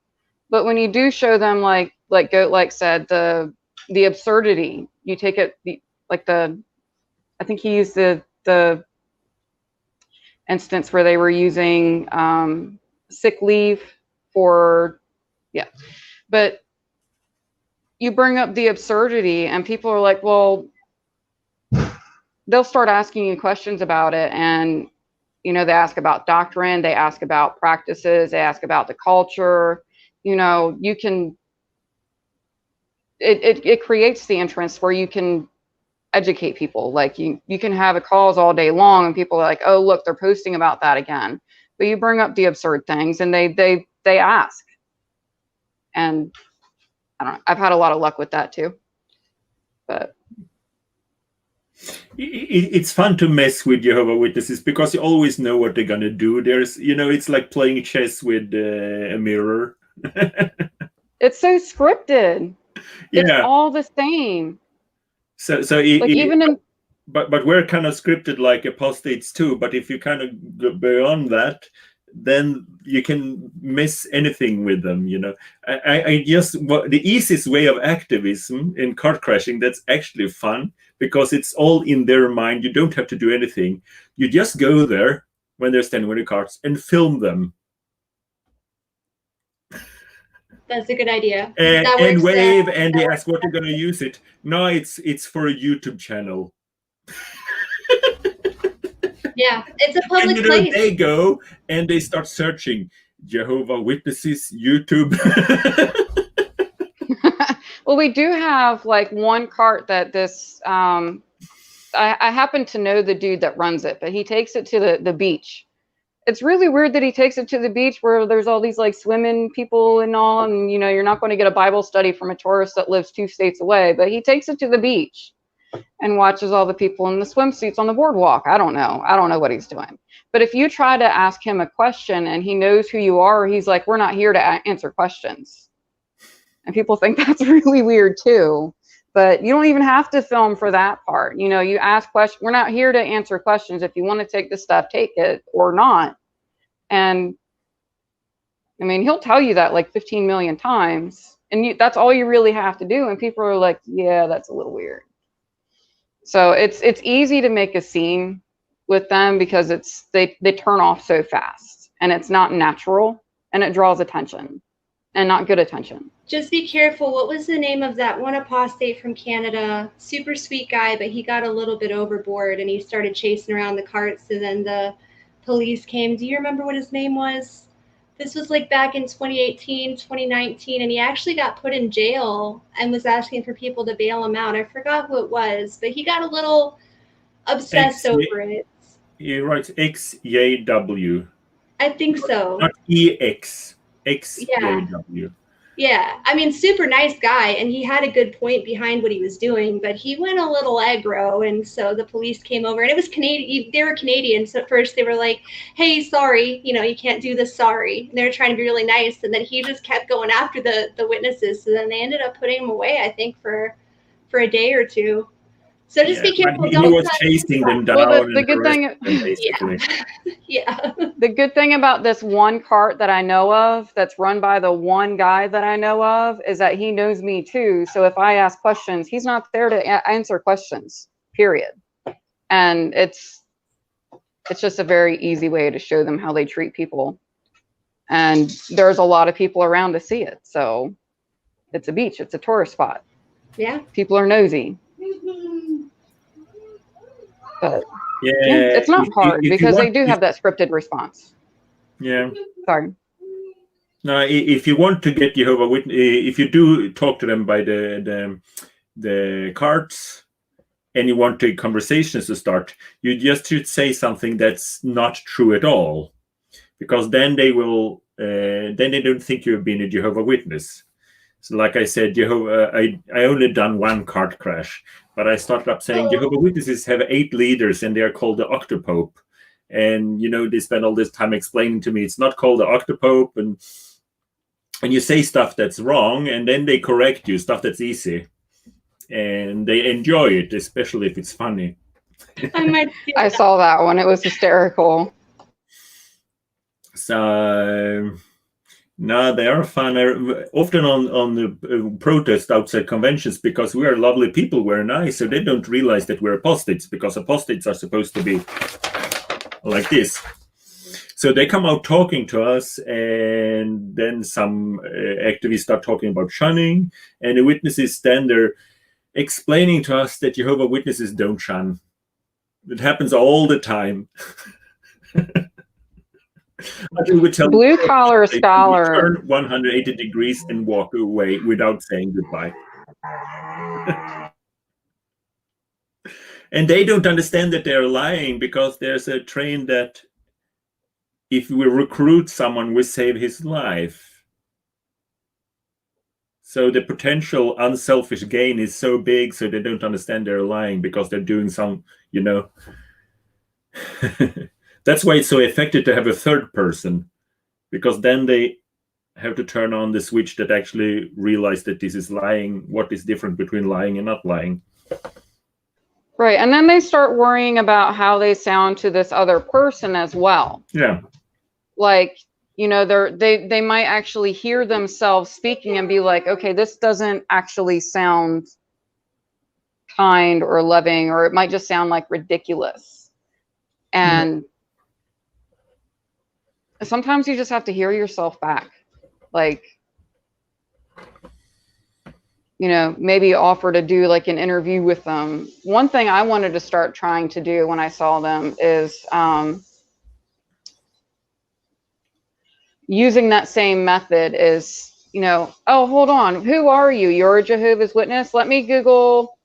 But when you do show them, like Goat said, the absurdity, you take it, I think he used the instance where they were using sick leave for, but you bring up the absurdity and people are like, well, they'll start asking you questions about it. And, you know, they ask about doctrine, they ask about practices, they ask about the culture. You know, you can, it creates the interest where you can educate people. Like you can have a cause all day long and people are like, oh, look, they're posting about that again. But you bring up the absurd things and they ask. And I don't know, I've had a lot of luck with that too. But it's fun to mess with Jehovah's Witnesses because you always know what they're gonna do. There's, you know, it's like playing chess with a mirror. It's so scripted. Yeah, it's all the same. So like even in, but we're kind of scripted like apostates too. But if you kind of go beyond that, then you can miss anything with them. You know, I just the easiest way of activism in cart crashing, that's actually fun because it's all in their mind. You don't have to do anything. You just go there when they're standing with the carts and film them. That's a good idea. And wave, and they ask what they're going to use it. No, it's for a YouTube channel. Yeah, it's a public and, you know, place. They go and they start searching Jehovah's Witnesses YouTube. well, we do have like one cart that this I happen to know the dude that runs it, but he takes it to the beach. It's really weird that he takes it to the beach where there's all these like swimming people and all, and you know, you're not going to get a Bible study from a tourist that lives 2 states away, but he takes it to the beach and watches all the people in the swimsuits on the boardwalk. I don't know what he's doing. But if you try to ask him a question and he knows who you are, he's like, we're not here to answer questions. And people think that's really weird too. But you don't even have to film for that part. You know, you ask questions. We're not here to answer questions. If you want to take this stuff, take it or not. And I mean, he'll tell you that like 15 million times. And that's all you really have to do. And people are like, yeah, that's a little weird. So it's easy to make a scene with them because they turn off so fast. And it's not natural. And it draws attention. And not good attention. Just be careful. What was the name of that one apostate from Canada? Super sweet guy, but he got a little bit overboard and he started chasing around the carts, and then the police came. Do you remember what his name was? This was like back in 2018, 2019, and he actually got put in jail and was asking for people to bail him out. I forgot who it was, but he got a little obsessed over it. He writes ExJW. I think so. Not EX. ExJW. Yeah, I mean, super nice guy, and he had a good point behind what he was doing, but he went a little aggro, and so the police came over, and it was Canadian. They were Canadian, so at first they were like, hey, sorry, you know, you can't do this, sorry. And they were trying to be really nice, and then he just kept going after the witnesses, so then they ended up putting him away, I think, for a day or two. So just be careful. He was chasing them down. Well, the good thing, yeah. The good thing about this one cart that I know of, that's run by the one guy that I know of, is that he knows me too. So if I ask questions, he's not there to answer questions. Period. And it's just a very easy way to show them how they treat people. And there's a lot of people around to see it. So it's a beach. It's a tourist spot. Yeah. People are nosy. But yeah, it's not hard because they do have that scripted response. Yeah. Sorry. No, if you want to get Jehovah's Witness, if you do talk to them by the cards, and you want the conversations to start, you just should say something that's not true at all, because then they will, then they don't think you've been a Jehovah's Witness. So, like I said, I only done one cart crash, but I started up saying Jehovah's Witnesses have 8 leaders, and they are called the Octopope. And you know, they spend all this time explaining to me it's not called the Octopope, and you say stuff that's wrong, and then they correct you, stuff that's easy. and they enjoy it, especially if it's funny. I saw that one. It was hysterical. So no, they are fun. Often on the protest outside conventions, because we are lovely people, we're nice, so they don't realize that we're apostates, because apostates are supposed to be like this. So they come out talking to us, and then some activists start talking about shunning, and the witnesses stand there explaining to us that Jehovah's Witnesses don't shun. It happens all the time. Blue collar scholar. Turn 180 degrees and walk away without saying goodbye. And they don't understand that they're lying, because there's a train that if we recruit someone, we save his life. So the potential unselfish gain is so big, so they don't understand they're lying, because they're doing some, That's why it's so effective to have a third person, because then they have to turn on the switch that actually realize that this is lying, what is different between lying and not lying. Right, and then they start worrying about how they sound to this other person as well. Yeah. Like, they might actually hear themselves speaking and be like, okay, this doesn't actually sound kind or loving, or it might just sound like ridiculous. And sometimes you just have to hear yourself back. Like, maybe offer to do like an interview with them. One thing I wanted to start trying to do when I saw them is using that same method is, oh, hold on, who are you? You're a Jehovah's Witness? Let me Google.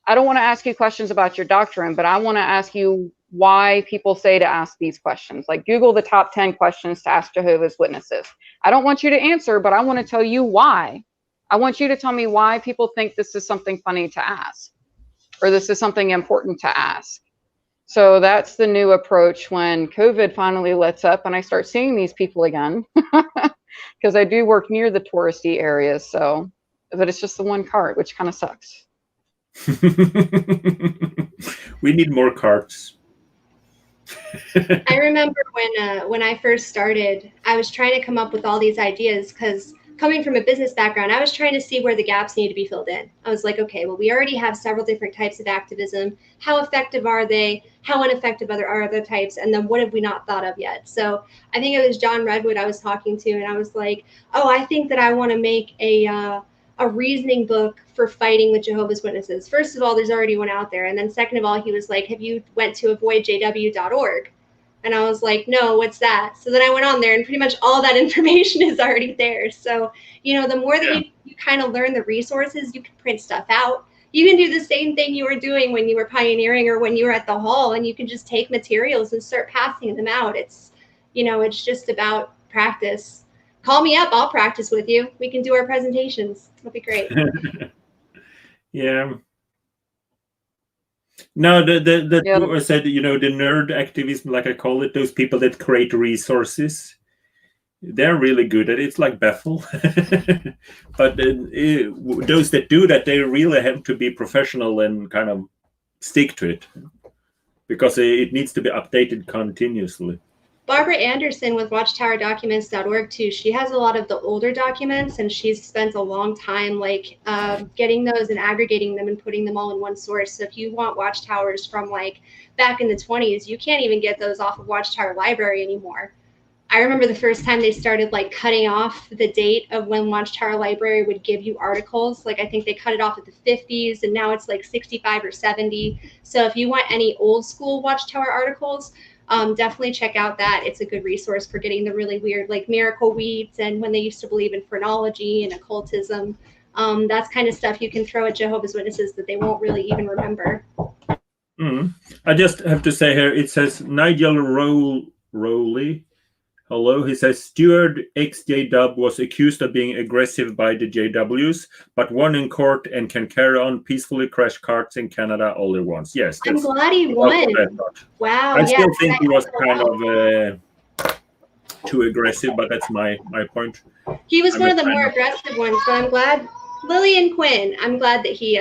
I don't want to ask you questions about your doctrine, but I want to ask you why people say to ask these questions. Like, Google the top 10 questions to ask Jehovah's Witnesses. I don't want you to answer, but I want to tell you why. I want you to tell me why people think this is something funny to ask, or this is something important to ask. So that's the new approach when COVID finally lets up and I start seeing these people again, because I do work near the touristy areas. So, but it's just the one cart, which kind of sucks. We need more carts. I remember when I first started, I was trying to come up with all these ideas, because coming from a business background, I was trying to see where the gaps need to be filled in. I was like, okay, well, we already have several different types of activism. How effective are they? How ineffective are other types? And then what have we not thought of yet? So I think it was John Redwood I was talking to, and I was like, oh, I think that I want to make a reasoning book for fighting with Jehovah's Witnesses. First of all, there's already one out there. And then second of all, he was like, have you went to avoidjw.org? And I was like, no, what's that? So then I went on there, and pretty much all that information is already there. So, the more that you kind of learn the resources, you can print stuff out. You can do the same thing you were doing when you were pioneering or when you were at the hall, and you can just take materials and start passing them out. It's, it's just about practice. Call me up. I'll practice with you. We can do our presentations. That'll be great. Yeah. No, I said, the nerd activism, like I call it, those people that create resources, they're really good at it. It's like Bethel. But those that do that, they really have to be professional and kind of stick to it, because it needs to be updated continuously. Barbara Anderson with WatchtowerDocuments.org too. She has a lot of the older documents, and she's spent a long time getting those and aggregating them and putting them all in one source. So if you want watchtowers from back in the 20s, you can't even get those off of Watchtower Library anymore. I remember the first time they started cutting off the date of when Watchtower Library would give you articles. I think they cut it off at the 50s, and now it's 65 or 70. So if you want any old school Watchtower articles, definitely check out that. It's a good resource for getting the really weird, miracle weeds and when they used to believe in phrenology and occultism. That's kind of stuff you can throw at Jehovah's Witnesses that they won't really even remember. I just have to say here, it says Nigel Rowley. Hello, he says Stewart ExJW was accused of being aggressive by the JWs, but won in court and can carry on peacefully crash carts in Canada all at once. Yes, I'm glad he won. Wow. I still think he was kind of too aggressive, but that's my point. He was one of the more aggressive ones, but I'm glad Lillian Quinn. I'm glad that he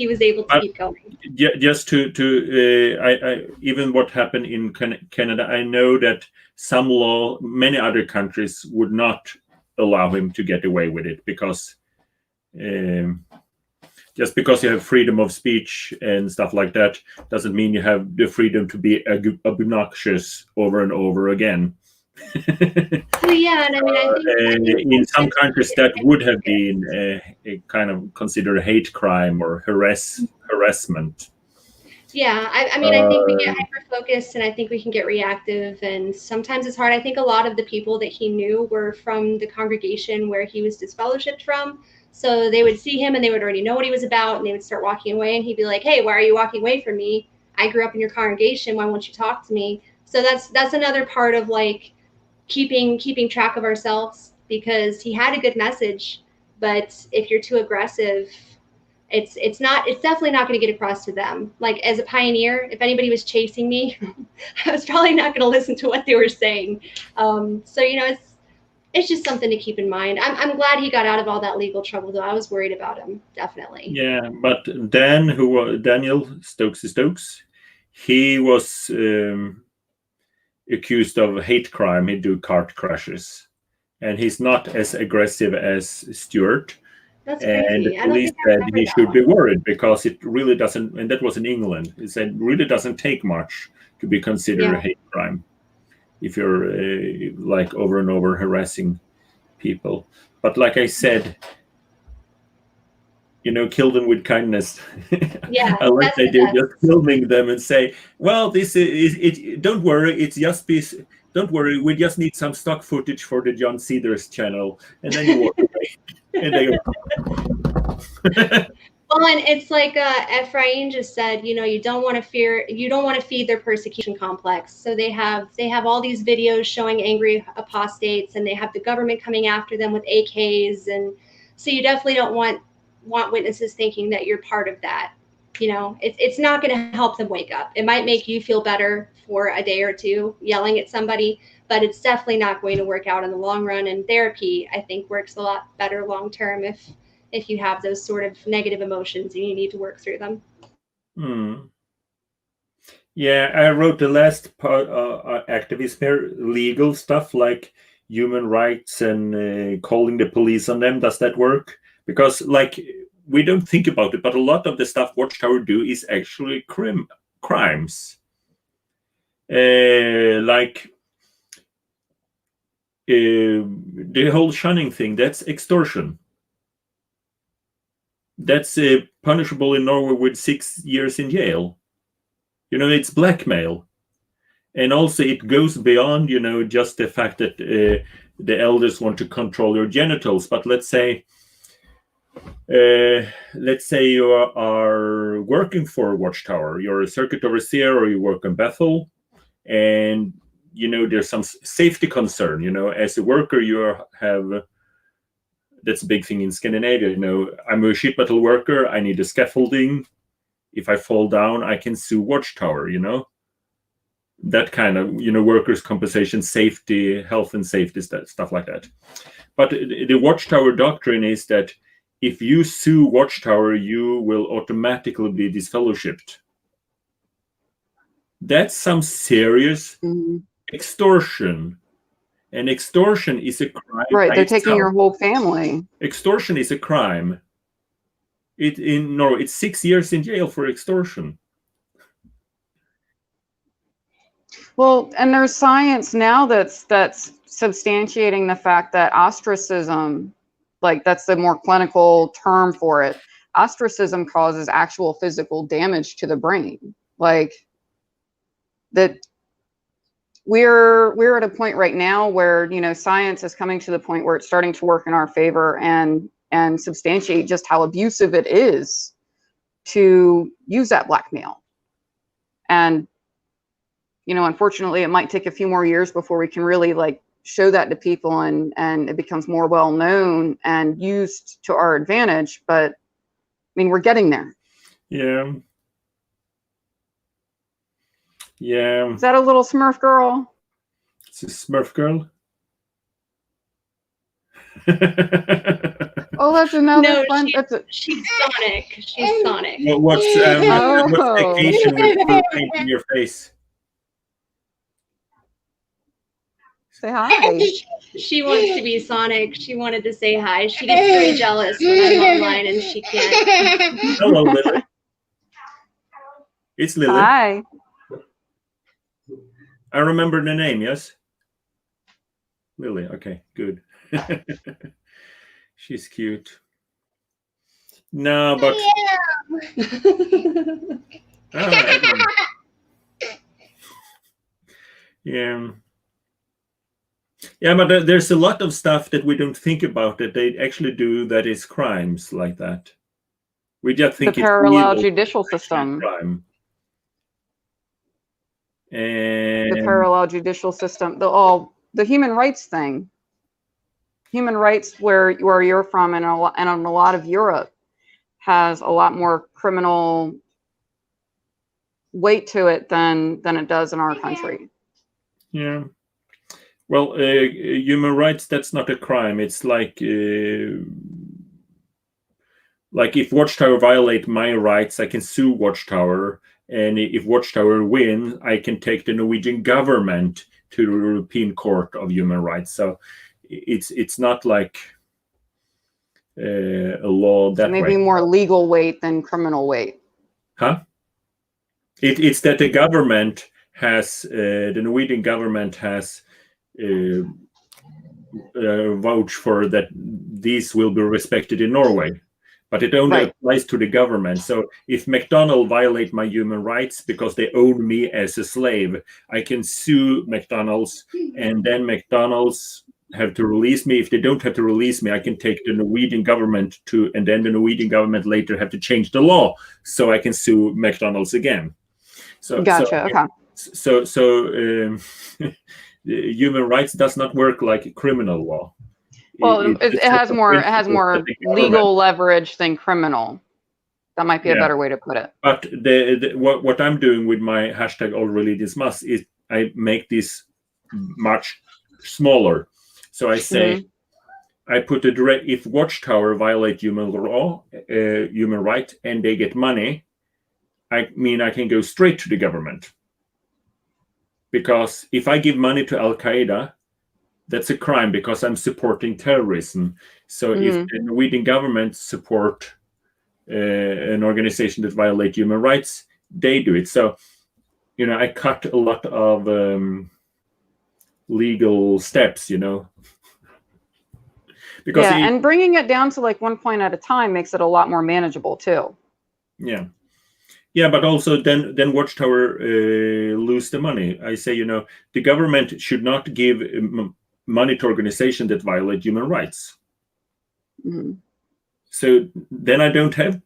was able to keep going. Just I even what happened in Canada, I know that many other countries would not allow him to get away with it because just because you have freedom of speech and stuff like that doesn't mean you have the freedom to be obnoxious over and over again. Well, yeah, and I mean, I think in some countries that would have been a kind of considered a hate crime or harassment. Yeah, I mean, I think we get hyper-focused, and I think we can get reactive, and sometimes it's hard. I think a lot of the people that he knew were from the congregation where he was disfellowshipped from, so they would see him and they would already know what he was about, and they would start walking away, and he'd be like, "Hey, why are you walking away from me? I grew up in your congregation. Why won't you talk to me?" So that's another part of like keeping track of ourselves, because he had a good message, but if you're too aggressive, it's definitely not going to get across to them. Like, as a pioneer, if anybody was chasing me, I was probably not going to listen to what they were saying. So it's just something to keep in mind. I'm glad he got out of all that legal trouble, though. I was worried about him, definitely. Yeah, but Daniel Stokes, he was accused of hate crime. He do car crashes, and he's not as aggressive as Stewart. That's and crazy. the police said he should be worried because it really doesn't, and that was in England. It said it really doesn't take much to be considered a hate crime if you're like over and over harassing people. But like I said, kill them with kindness. Yeah, I like the idea of just filming them and say, well, this is it. Don't worry, it's just piece. Don't worry, we just need some stock footage for the John Cedars channel, and then you walk away. And they go. Well, and it's like Ephraim just said, you don't want to feed their persecution complex. So they have all these videos showing angry apostates, and they have the government coming after them with AKs, and so you definitely don't want witnesses thinking that you're part of that. It's not going to help them wake up. It might make you feel better for a day or two yelling at somebody, but it's definitely not going to work out in the long run. And therapy, I think, works a lot better long term if you have those sort of negative emotions and you need to work through them. Yeah, I wrote the last part, activism here, legal stuff like human rights and calling the police on them. Does that work? Because we don't think about it, but a lot of the stuff Watchtower do is actually crimes. Like the whole shunning thing, that's extortion. That's punishable in Norway with 6 years in jail. It's blackmail. And also it goes beyond, just the fact that the elders want to control your genitals. But let's say you are working for Watchtower, you're a circuit overseer, or you work in Bethel, and there's some safety concern. As a worker, you have, that's a big thing in Scandinavia. I'm a sheet metal worker, I need a scaffolding. If I fall down, I can sue Watchtower. That kind of workers' compensation, safety, health and safety stuff like that. But the Watchtower doctrine is that if you sue Watchtower, you will automatically be disfellowshipped. That's some serious extortion. And extortion is a crime. Right, they're taking your whole family. Extortion is a crime. In Norway, it's 6 years in jail for extortion. Well, and there's science now that's substantiating the fact that ostracism, like that's the more clinical term for it, ostracism causes actual physical damage to the brain. Like that we're at a point right now where science is coming to the point where it's starting to work in our favor and substantiate just how abusive it is to use that blackmail. And unfortunately, it might take a few more years before we can really show that to people and it becomes more well known and used to our advantage. But I mean, we're getting there. Yeah. Yeah. Is that a little Smurf girl? It's a Smurf girl. Oh, that's another No, fun. she's Sonic. She's Sonic. What's vacation with blue paint in your face? Say hi. She wants to be Sonic. She wanted to say hi. She gets very jealous when I'm online and she can't. Hello, Lily. It's Lily. Hi. I remember the name, yes? Lily, okay, good. She's cute. No, but... Yeah. Yeah, but there's a lot of stuff that we don't think about that they actually do that is crimes like that. We just think the it's parallel judicial system. Crime. And the parallel judicial system, the human rights thing. Human rights, where you're from, and a lot of Europe has a lot more criminal weight to it than it does in our country. Yeah. Well, human rights, that's not a crime. It's like if Watchtower violate my rights, I can sue Watchtower. And if Watchtower wins, I can take the Norwegian government to the European Court of Human Rights. So it's not like a law that maybe way. More legal weight than criminal weight. Huh? It's that the government has, the Norwegian government has vouched for that these will be respected in Norway. But it only applies to the government. So if McDonald's violate my human rights because they own me as a slave, I can sue McDonald's, and then McDonald's have to release me. If they don't have to release me, I can take the Norwegian government and then the Norwegian government later have to change the law so I can sue McDonald's again. So gotcha. Okay. So human rights does not work like criminal law. Well, it has more legal leverage than criminal. That might be a better way to put it. But what I'm doing with my hashtag all religions must is I make this much smaller. So I say I put a direct, if Watchtower violate human right, and they get money, I mean I can go straight to the government. Because if I give money to Al Qaeda, that's a crime because I'm supporting terrorism. So if the Norwegian government support an organization that violate human rights, they do it. So, I cut a lot of legal steps, Because and bringing it down to like one point at a time makes it a lot more manageable too. Yeah. Yeah, but also then Watchtower lose the money. I say, the government should not give money to organizations that violate human rights. Mm-hmm. So then I don't have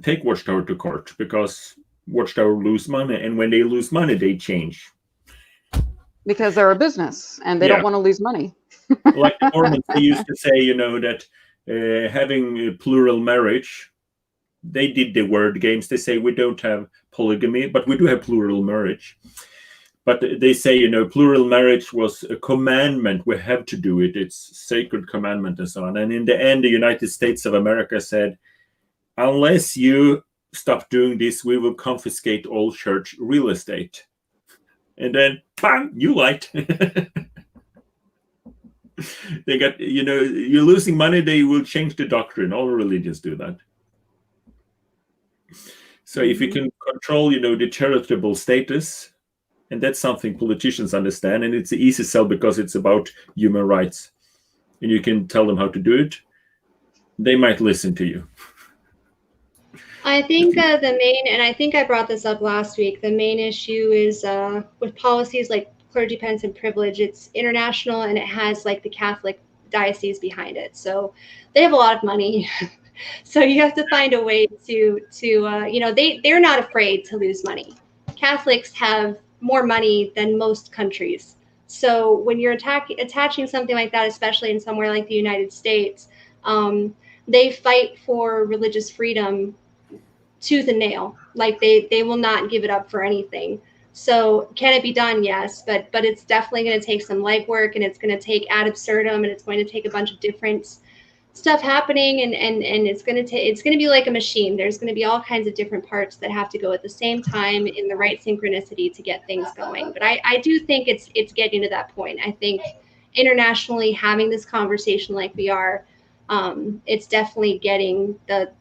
take Watchtower to court because Watchtower lose money, and when they lose money, they change. Because they're a business and they don't want to lose money. Like the Mormons, they used to say, that having a plural marriage, they did the word games. They say we don't have polygamy, but we do have plural marriage. But they say, plural marriage was a commandment. We have to do it. It's sacred commandment and so on. And in the end, the United States of America said, unless you stop doing this, we will confiscate all church real estate. And then, bang, you lied. They got, you're losing money, they will change the doctrine. All religions do that. So if you can control, the charitable status, and that's something politicians understand, and it's an easy sell because it's about human rights, and you can tell them how to do it, they might listen to you. I think the main, and I think I brought this up last week, the main issue is with policies like clergy penance and privilege, it's international and it has like the Catholic diocese behind it. So they have a lot of money. So you have to find a way to they're not afraid to lose money. Catholics have more money than most countries. So when you're attaching something like that, especially in somewhere like the United States, they fight for religious freedom tooth and nail. Like they will not give it up for anything. So can it be done? Yes, but it's definitely going to take some legwork, and it's going to take ad absurdum, and it's going to take a bunch of different stuff happening, and it's going to be like a machine. There's going to be all kinds of different parts that have to go at the same time in the right synchronicity to get things going. But I do think it's getting to that point. I think internationally, having this conversation like we are, it's definitely getting the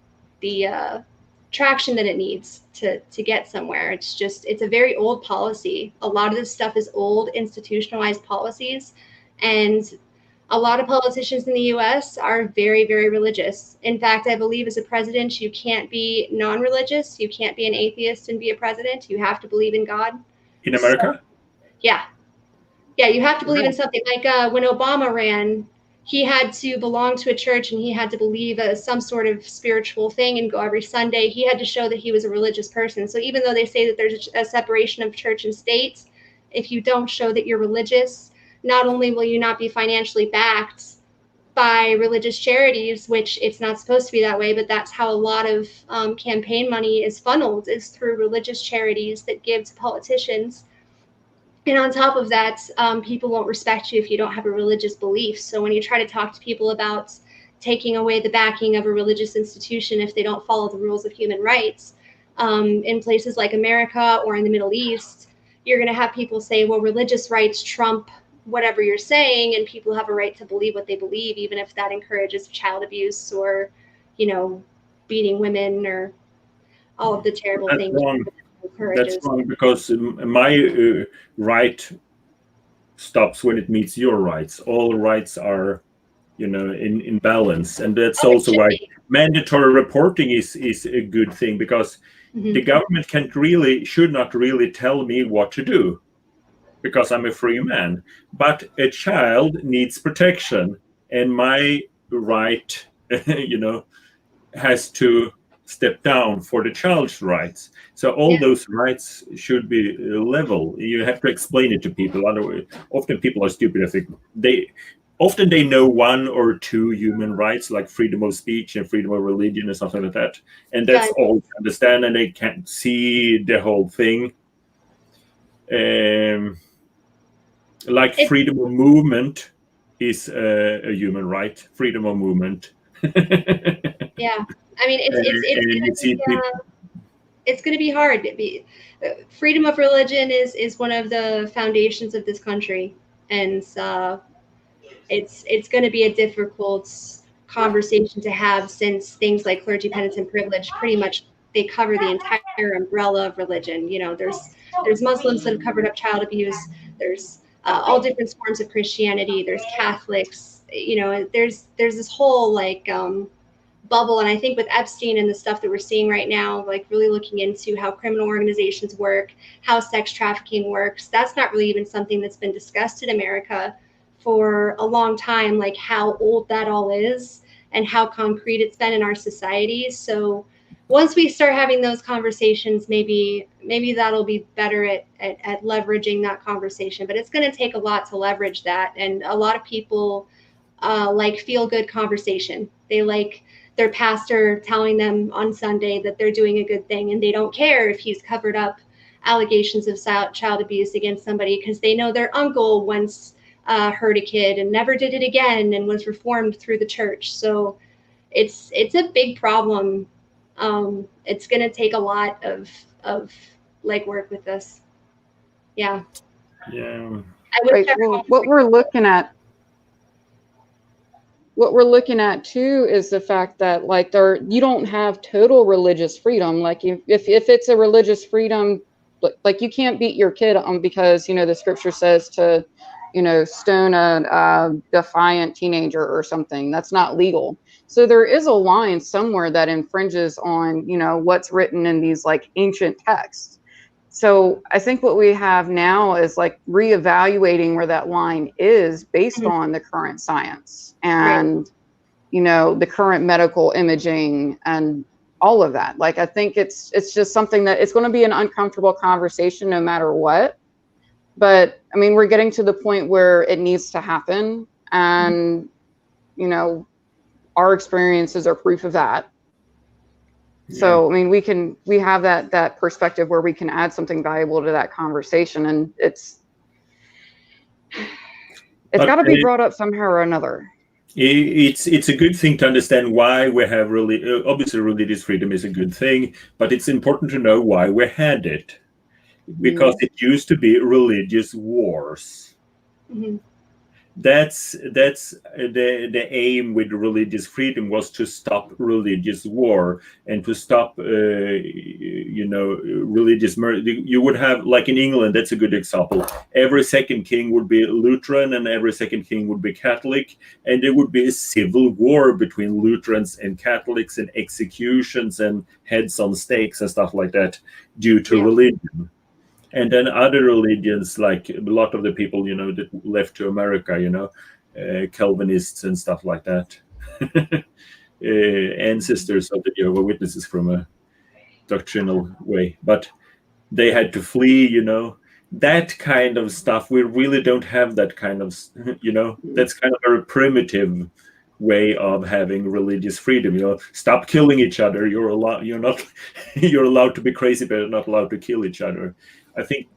traction that it needs to get somewhere. It's a very old policy. A lot of this stuff is old institutionalized policies, and a lot of politicians in the US are very, very religious. In fact, I believe as a president, you can't be non-religious. You can't be an atheist and be a president. You have to believe in God. In America? So, yeah. Yeah, you have to believe in something. Like when Obama ran, he had to belong to a church and he had to believe some sort of spiritual thing and go every Sunday. He had to show that he was a religious person. So even though they say that there's a separation of church and state, if you don't show that you're religious, not only will you not be financially backed by religious charities, which it's not supposed to be that way, but that's how a lot of campaign money is funneled, is through religious charities that give to politicians. And on top of that, people won't respect you if you don't have a religious belief. So when you try to talk to people about taking away the backing of a religious institution if they don't follow the rules of human rights, in places like America or in the Middle East, you're going to have people say, well, religious rights trump whatever you're saying, and people have a right to believe what they believe, even if that encourages child abuse or, beating women or all of the terrible things. That's wrong, because my right stops when it meets your rights. All rights are, in balance, and that's also why mandatory reporting is a good thing, because the government should not really tell me what to do, because I'm a free man. But a child needs protection, and my right, has to step down for the child's rights. So all those rights should be level. You have to explain it to people. Otherwise, often people are stupid. I think they know one or two human rights, like freedom of speech and freedom of religion and something like that, and that's all they understand, and they can't see the whole thing. Like freedom of movement is a human right. Freedom of movement. Yeah, I mean, it's going to be hard. Freedom of religion is one of the foundations of this country, and it's going to be a difficult conversation to have, since things like clergy penance and privilege pretty much they cover the entire umbrella of religion. There's Muslims that have covered up child abuse. There's all different forms of Christianity. There's Catholics. There's this whole bubble. And I think with Epstein and the stuff that we're seeing right now, like really looking into how criminal organizations work, how sex trafficking works, that's not really even something that's been discussed in America for a long time, like how old that all is and how concrete it's been in our society. So once we start having those conversations, maybe that'll be better at leveraging that conversation. But it's going to take a lot to leverage that. And a lot of people like feel-good conversation. They like their pastor telling them on Sunday that they're doing a good thing, and they don't care if he's covered up allegations of child abuse against somebody, because they know their uncle once hurt a kid and never did it again and was reformed through the church. So it's a big problem. It's going to take a lot of legwork with this. Yeah. Yeah. What we're looking at too is the fact that you don't have total religious freedom. Like if it's a religious freedom, like you can't beat your kid because the scripture says to stone a defiant teenager or something. That's not legal. So there is a line somewhere that infringes on what's written in these ancient texts. So I think what we have now is reevaluating where that line is based on the current science and the current medical imaging and all of that. I think it's just something that it's going to be an uncomfortable conversation no matter what. But I mean, we're getting to the point where it needs to happen, and our experiences are proof of that. So, I mean, we have that perspective where we can add something valuable to that conversation, and it's got to be brought up somehow or another. It's a good thing to understand why we have really, obviously religious freedom is a good thing, but it's important to know why we had it, because it used to be religious wars. Mm-hmm. That's the aim with religious freedom, was to stop religious war and to stop religious murder. You would have, like in England, that's a good example. Every second king would be Lutheran and every second king would be Catholic, and there would be a civil war between Lutherans and Catholics, and executions and heads on stakes and stuff like that due to religion. And then other religions, like a lot of the people, that left to America, Calvinists and stuff like that, ancestors of the Jehovah's Witnesses from a doctrinal way, but they had to flee, that kind of stuff. We really don't have that kind of, that's kind of a primitive way of having religious freedom. Stop killing each other. You're allowed to be crazy, but you're not allowed to kill each other. I think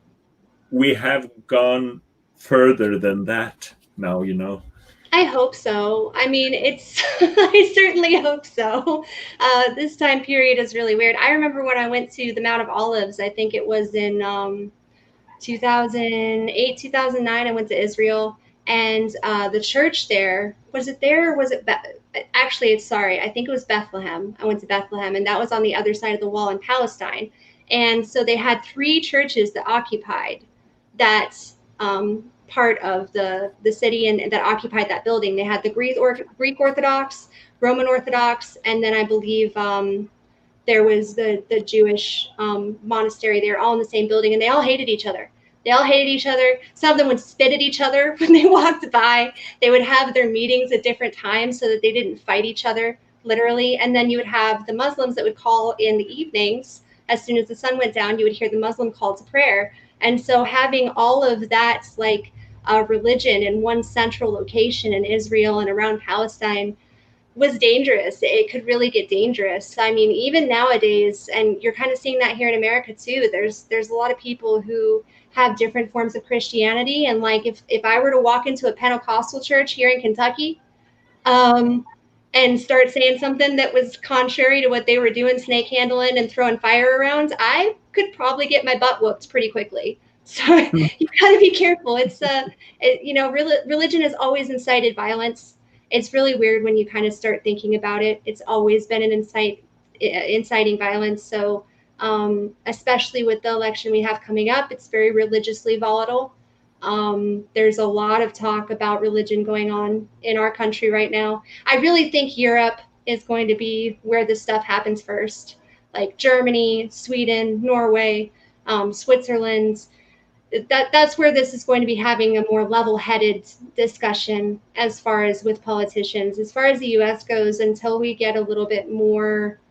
we have gone further than that now, I hope so. I mean, I certainly hope so. This time period is really weird. I remember when I went to the Mount of Olives, I think it was in 2008, 2009, I went to Israel, and the church there, was it there or was it, actually, I think it was Bethlehem. I went to Bethlehem, and that was on the other side of the wall in Palestine. And so they had 3 churches that occupied that part of the city and that occupied that building. They had the Greek Orthodox, Roman Orthodox, and then I believe there was the Jewish monastery. They were all in the same building, and they all hated each other. Some of them would spit at each other when they walked by. They would have their meetings at different times so that they didn't fight each other, literally. And then you would have the Muslims that would call in the evenings. As soon as the sun went down, you would hear the Muslim call to prayer. And so having all of that, like religion in one central location in Israel and around Palestine, was dangerous. It could really get dangerous. I mean, even nowadays, and you're kind of seeing that here in America too, there's a lot of people who have different forms of Christianity. And like, if I were to walk into a Pentecostal church here in Kentucky, and start saying something that was contrary to what they were doing, snake handling and throwing fire around, I could probably get my butt whooped pretty quickly. So you got to be careful. It's religion has always incited violence. It's really weird when you kind of start thinking about it. It's always been an inciting violence. So especially with the election we have coming up, it's very religiously volatile. There's a lot of talk about religion going on in our country right now. I really think Europe is going to be where this stuff happens first, like Germany, Sweden, Norway, Switzerland. That's where this is going to be having a more level-headed discussion as far as with politicians. As far as the U.S. goes, until we get a little bit more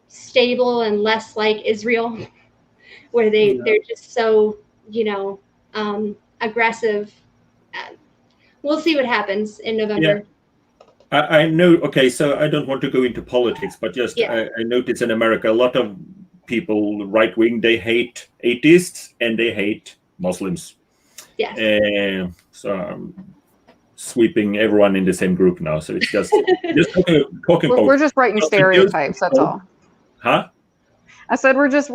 stable and less like Israel, where they're just so, aggressive. We'll see what happens in November. Yeah. I know. Okay, so I don't want to go into politics, but just I notice in America, a lot of people, right wing, they hate atheists and they hate Muslims. Yes. So I'm sweeping everyone in the same group now. So it's just talking. We're just writing stereotypes. That's all. Huh? I said we're just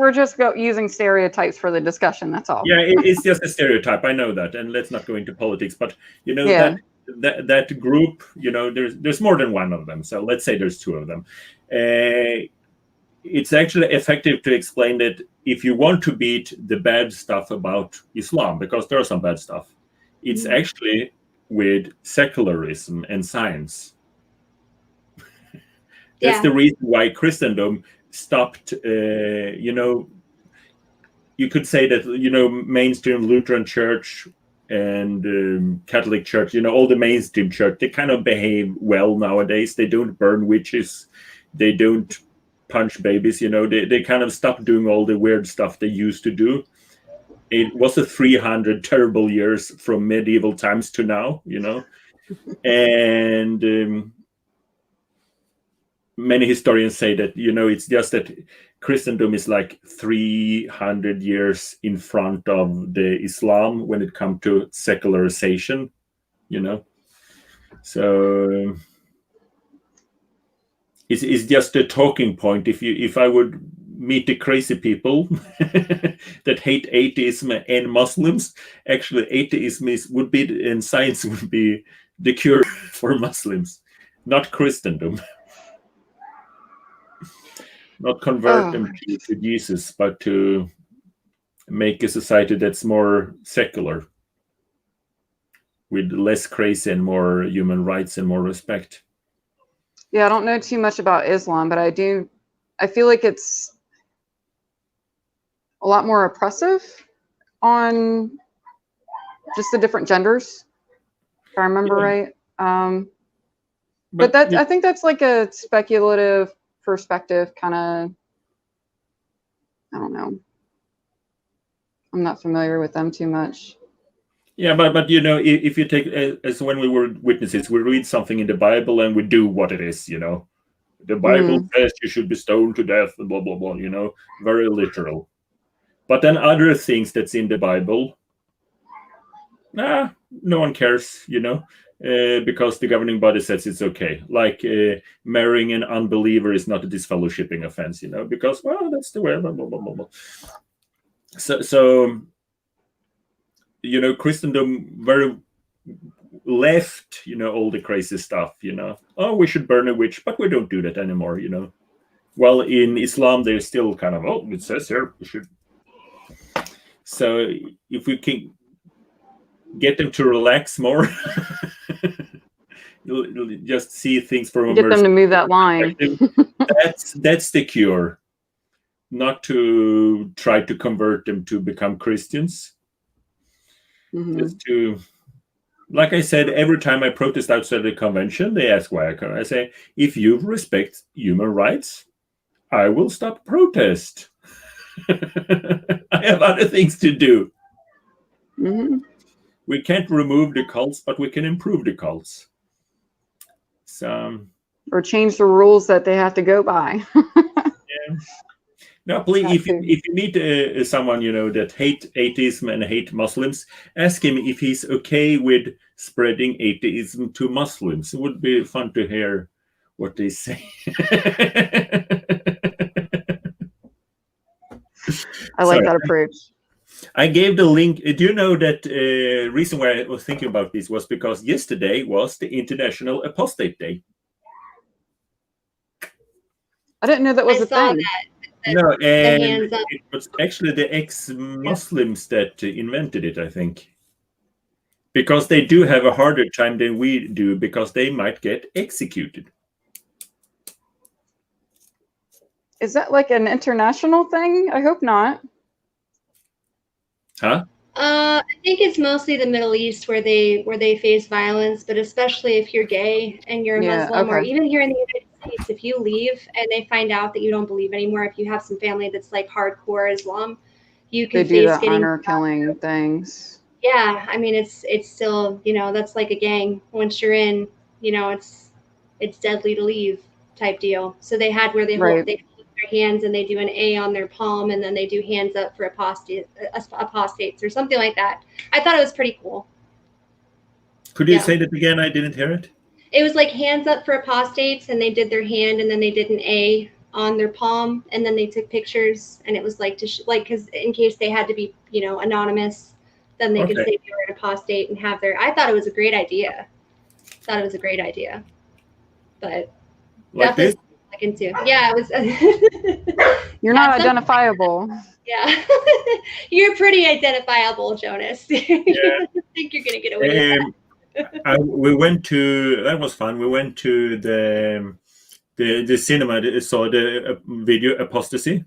using stereotypes for the discussion. That's all. Yeah, it's just a stereotype. I know that, and let's not go into politics. But that group, there's more than one of them. So let's say there's 2 of them. It's actually effective to explain that if you want to beat the bad stuff about Islam, because there's some bad stuff, it's actually with secularism and science. That's the reason why Christendom stopped. You could say that mainstream Lutheran Church and Catholic Church, all the mainstream church, they kind of behave well nowadays. They don't burn witches, they don't punch babies. They kind of stopped doing all the weird stuff they used to do. It was a 300 terrible years from medieval times to now, and many historians say that it's just that Christendom is like 300 years in front of the Islam when it comes to secularization, So is just a talking point. If I would meet the crazy people that hate atheism and Muslims, actually atheism would be, and science would be the cure for Muslims, not Christendom. Not convert them to Jesus, but to make a society that's more secular, with less crazy and more human rights and more respect. Yeah, I don't know too much about Islam, but I feel like it's a lot more oppressive on just the different genders, if I remember right. But I think that's like a speculative perspective, kind of. I don't know. I'm not familiar with them too much. Yeah, but you know, if you take, as when we were witnesses, we read something in the Bible and we do what it is, you know. The Bible says you should be stoned to death and blah, blah, blah, you know, very literal. But then other things that's in the Bible, no one cares, you know, because the governing body says it's okay. Like marrying an unbeliever is not a disfellowshipping offense, you know, because, well, that's the way, blah, blah, blah, blah, blah. So you know, Christendom very left, you know, all the crazy stuff, you know. Oh, we should burn a witch, but we don't do that anymore, you know. Well, in Islam, they're still kind of, oh, it says here we should. So if we can get them to relax more, you'll just see things from a get them to move that line. That's the cure. Not to try to convert them to become Christians. Just to, like I said, every time I protest outside the convention, they ask why I come. I say, if you respect human rights, I will stop protest. I have other things to do. We can't remove the cults, but we can improve the cults. So, or change the rules that they have to go by. Yeah. No, please, if you meet someone, you know, that hate atheism and hate Muslims, ask him if he's okay with spreading atheism to Muslims. It would be fun to hear what they say. I like that approach. I gave the link. Do you know that reason why I was thinking about this was because yesterday was the International Apostate Day. I didn't know that was a thing. No, and it was actually the ex-Muslims that invented it, I think. Because they do have a harder time than we do, because they might get executed. Is that like an international thing? I hope not. Huh? I think it's mostly the Middle East where they face violence, but especially if you're gay and you're a Muslim, or even here in the United States, if you leave and they find out that you don't believe anymore, if you have some family that's like hardcore Islam, you can face getting honor killing things. Yeah, I mean it's still, you know, that's like a gang. Once you're in, you know, it's deadly to leave type deal. So they had where they hold their hands and they do an A on their palm, and then they do hands up for apostates or something like that. I thought it was pretty cool. Could you say that again? I didn't hear it. It was like hands up for apostates, and they did their hand, and then they did an A on their palm, and then they took pictures, and it was like because in case they had to be, you know, anonymous, then they could say they were an apostate and have their. I thought it was a great idea. But like this. Into. Yeah, it was. You're not identifiable. Yeah, you're pretty identifiable, Jonas. Yeah. I think you're gonna get away with that. We went to, that was fun. We went to the cinema, saw the video Apostasy,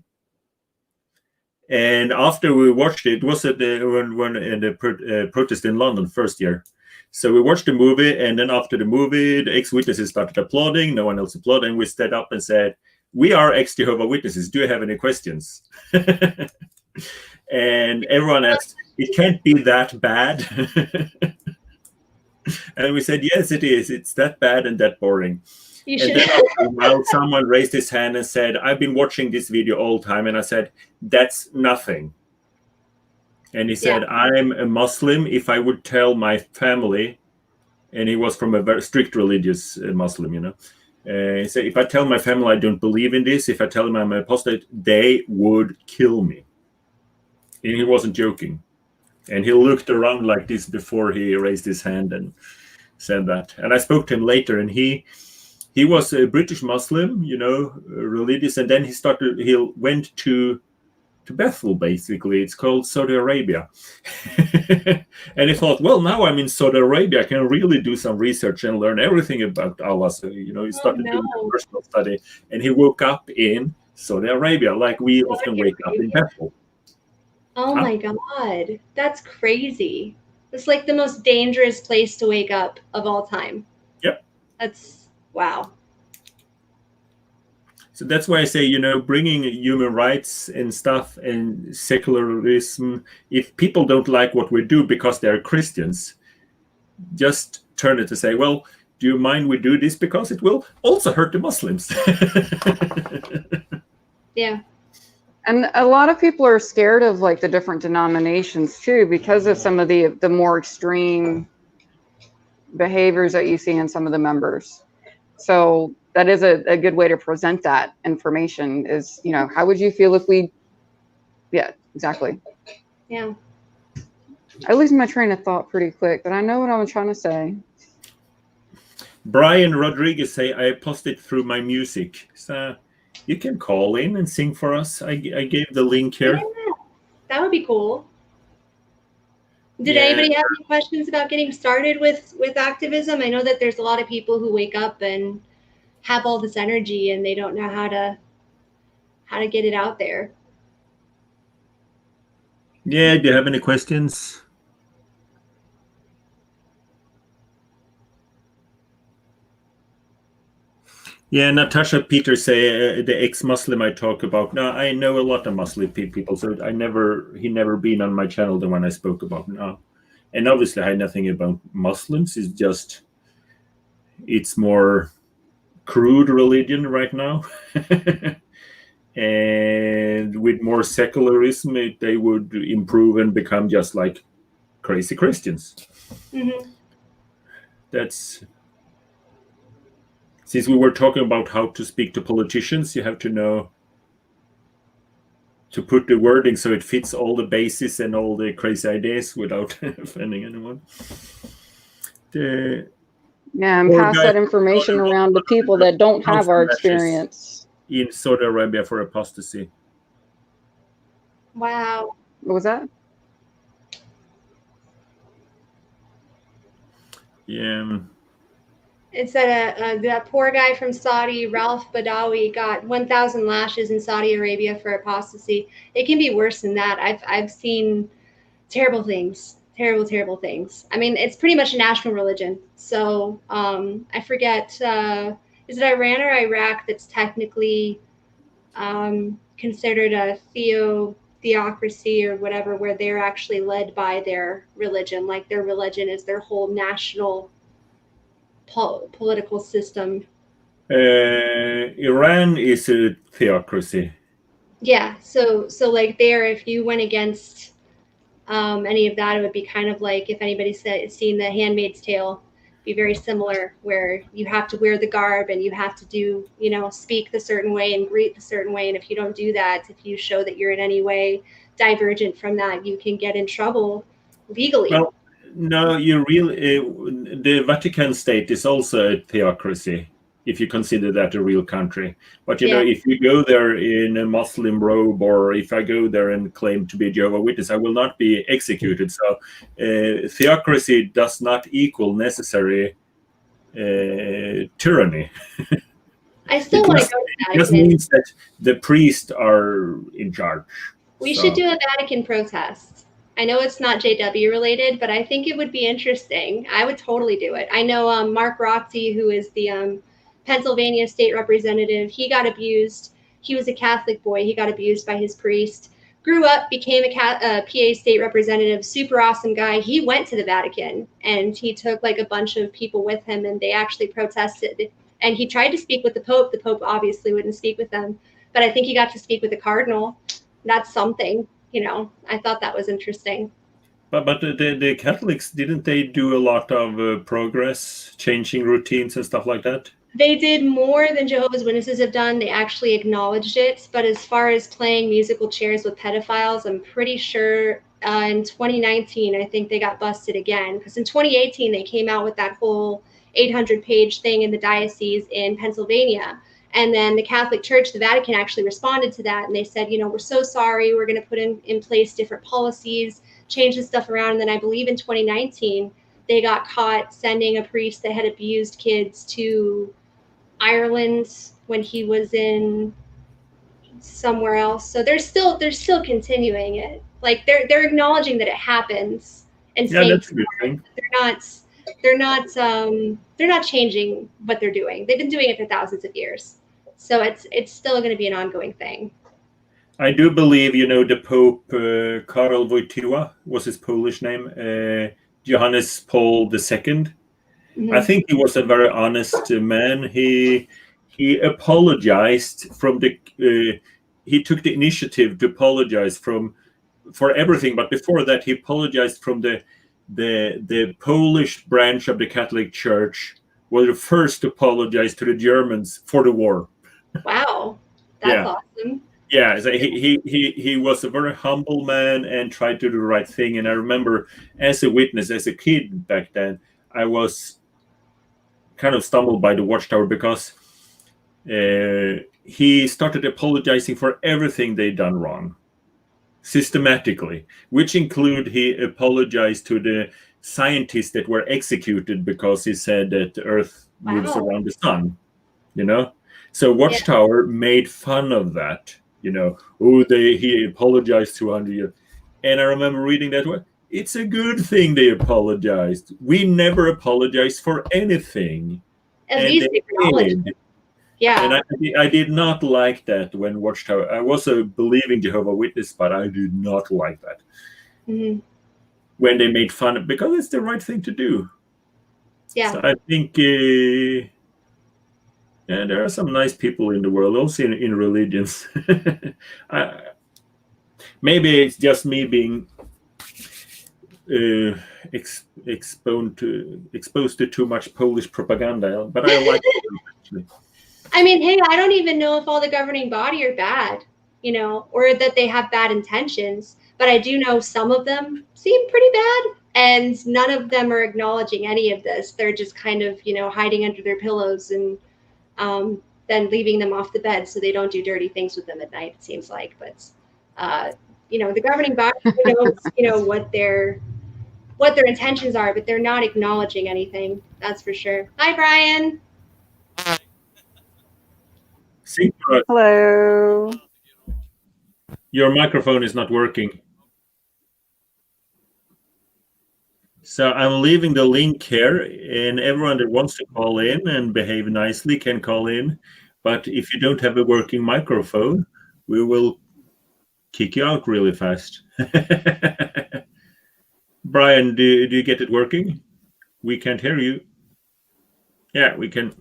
and after we watched it was at the protest in London first year. So we watched the movie, and then after the movie, the ex-witnesses started applauding. No one else applauded, and we stood up and said, "We are ex-Jehovah Witnesses. Do you have any questions?" And everyone asked, "It can't be that bad." And we said, "Yes, it is. It's that bad and that boring." And then after a while, someone raised his hand and said, "I've been watching this video all the time." And I said, "That's nothing." And he said, "I'm a Muslim. If I would tell my family," and he was from a very strict religious Muslim, you know, So if I tell my family I don't believe in this, if I tell them I'm an apostate, they would kill me. And he wasn't joking. And he looked around like this before he raised his hand and said that. And I spoke to him later, and he was a British Muslim, religious, and then he went to Bethel, basically. It's called Saudi Arabia. And he thought, well, now I'm in Saudi Arabia, I can really do some research and learn everything about Allah. So, he started doing a personal study, and he woke up in Saudi Arabia, like we often wake up in Bethel. Oh my God, that's crazy. It's like the most dangerous place to wake up of all time. Yep. That's, wow. So that's why I say, bringing human rights and stuff and secularism, if people don't like what we do because they're Christians, just turn it to say, well, do you mind we do this because it will also hurt the Muslims? Yeah. And a lot of people are scared of like the different denominations too, because of some of the more extreme behaviors that you see in some of the members. So that is a good way to present that information is, how would you feel if yeah, exactly. Yeah. I lose my train of thought pretty quick, but I know what I'm trying to say. Brian Rodriguez say, I apostate through my music. So you can call in and sing for us. I gave the link here. Yeah, that would be cool. Did anybody have any questions about getting started with activism? I know that there's a lot of people who wake up and have all this energy and they don't know how to get it out there. Yeah, do you have any questions? Yeah, Natasha Peter say the ex-Muslim I talk about. No, I know a lot of Muslim people, so he never been on my channel the one I spoke about. No, and obviously I had nothing about Muslims. It's just it's more crude religion right now, and with more secularism, they would improve and become just like crazy Christians. Mm-hmm. That's. Since we were talking about how to speak to politicians, you have to know to put the wording so it fits all the bases and all the crazy ideas without offending anyone. And pass that information around to people that don't have our experience. In Saudi Arabia for apostasy. Wow. What was that? Yeah. It said that poor guy from Saudi, Ralph Badawi, got 1,000 lashes in Saudi Arabia for apostasy. It can be worse than that. I've seen terrible things, terrible things. I mean, it's pretty much a national religion. So I forget, is it Iran or Iraq that's technically considered a theocracy or whatever, where they're actually led by their religion, like their religion is their whole national political system. Iran is a theocracy. Yeah, so like there, if you went against any of that, it would be kind of like if anybody's seen The Handmaid's Tale, be very similar, where you have to wear the garb and you have to do, speak the certain way and greet the certain way, and if you don't do that, if you show that you're in any way divergent from that, you can get in trouble legally. Well, no, the Vatican state is also a theocracy, if you consider that a real country. But if you go there in a Muslim robe, or if I go there and claim to be a Jehovah's Witness, I will not be executed. So theocracy does not equal necessary tyranny. I still want to go to Vatican. It just means that the priests are in charge. We should do a Vatican protest. I know it's not JW related, but I think it would be interesting. I would totally do it. I know Mark Roxy, who is the Pennsylvania state representative, he got abused. He was a Catholic boy. He got abused by his priest. Grew up, became a PA state representative, super awesome guy. He went to the Vatican, and he took like a bunch of people with him, and they actually protested. And he tried to speak with the Pope. The Pope obviously wouldn't speak with them, but I think he got to speak with the Cardinal. That's something. I thought that was interesting. But the Catholics, didn't they do a lot of progress, changing routines and stuff like that? They did more than Jehovah's Witnesses have done. They actually acknowledged it. But as far as playing musical chairs with pedophiles, I'm pretty sure in 2019, I think they got busted again. Because in 2018, they came out with that whole 800-page thing in the diocese in Pennsylvania. And then the Catholic Church, the Vatican, actually responded to that. And they said, you know, we're so sorry. We're going to put in place different policies, change this stuff around. And then I believe in 2019, they got caught sending a priest that had abused kids to Ireland when he was in somewhere else. So they're still continuing it. Like they're acknowledging that it happens and Yeah, that's a good thing. They're not changing what they're doing. They've been doing it for thousands of years. So it's still going to be an ongoing thing. I do believe, you know, the Pope Karol Wojtyła was his Polish name, Johannes Paul II. I think he was a very honest man. He apologized from the. He took the initiative to apologize for everything, but before that, he apologized from the Polish branch of the Catholic Church. Was the first to apologize to the Germans for the war. Wow, that's awesome. Yeah, so he was a very humble man and tried to do the right thing. And I remember, as a witness, as a kid back then, I was kind of stumbled by the Watchtower because he started apologizing for everything they'd done wrong, systematically, which include he apologized to the scientists that were executed because he said that the Earth moves around the sun, you know? So Watchtower made fun of that, you know. Oh, he apologized 200 years. And I remember reading that one. It's a good thing they apologized. We never apologized for anything. At least they acknowledged it. Yeah. And I did not like that when Watchtower. I was a believing Jehovah's Witness, but I did not like that. Mm-hmm. When they made fun of, because it's the right thing to do. Yeah. So I think there are some nice people in the world, also in religions. Maybe it's just me being exposed to too much Polish propaganda, but I like it actually. I mean, hey, I don't even know if all the governing body are bad, you know, or that they have bad intentions, but I do know some of them seem pretty bad, and none of them are acknowledging any of this. They're just kind of, you know, hiding under their pillows and then leaving them off the bed so they don't do dirty things with them at night, it seems like. But, you know, the governing body knows, you know, what their intentions are, but they're not acknowledging anything. That's for sure. Hi, Brian. Hello. Your microphone is not working. So I'm leaving the link here, and everyone that wants to call in and behave nicely can call in. But if you don't have a working microphone, we will kick you out really fast. Brian, do you get it working? We can't hear you. Yeah, we can.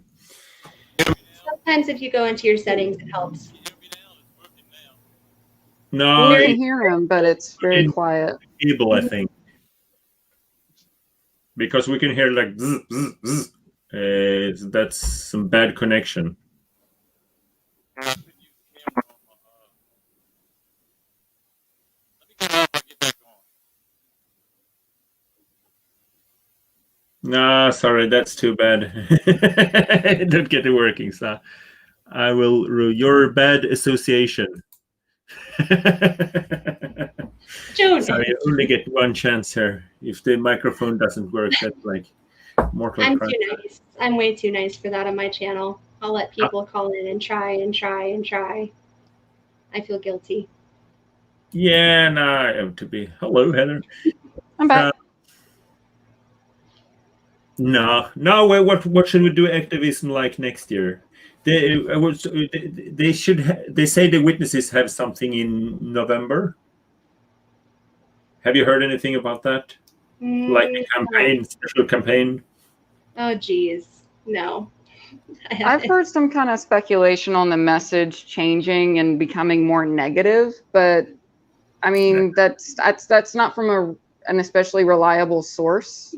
Sometimes if you go into your settings, it helps. No, we can hear him, but it's very quiet. Able, I think. Because we can hear like zzz, zzz, zzz. That's some bad connection. No, sorry, that's too bad. Don't get it working, so I will rule your bad association. So you only get one chance here. If the microphone doesn't work, that's like mortal I'm crime. too nice. I'm way too nice for that on my channel. I'll let people call in and try and try and try. I feel guilty. Yeah, no, I have to be. Hello, Heather. I'm back. No. What should we do activism like next year? They say the witnesses have something in November. Have you heard anything about that? Like a campaign, special campaign? Oh, geez. No. I've heard some kind of speculation on the message changing and becoming more negative, but I mean, that's not from an especially reliable source.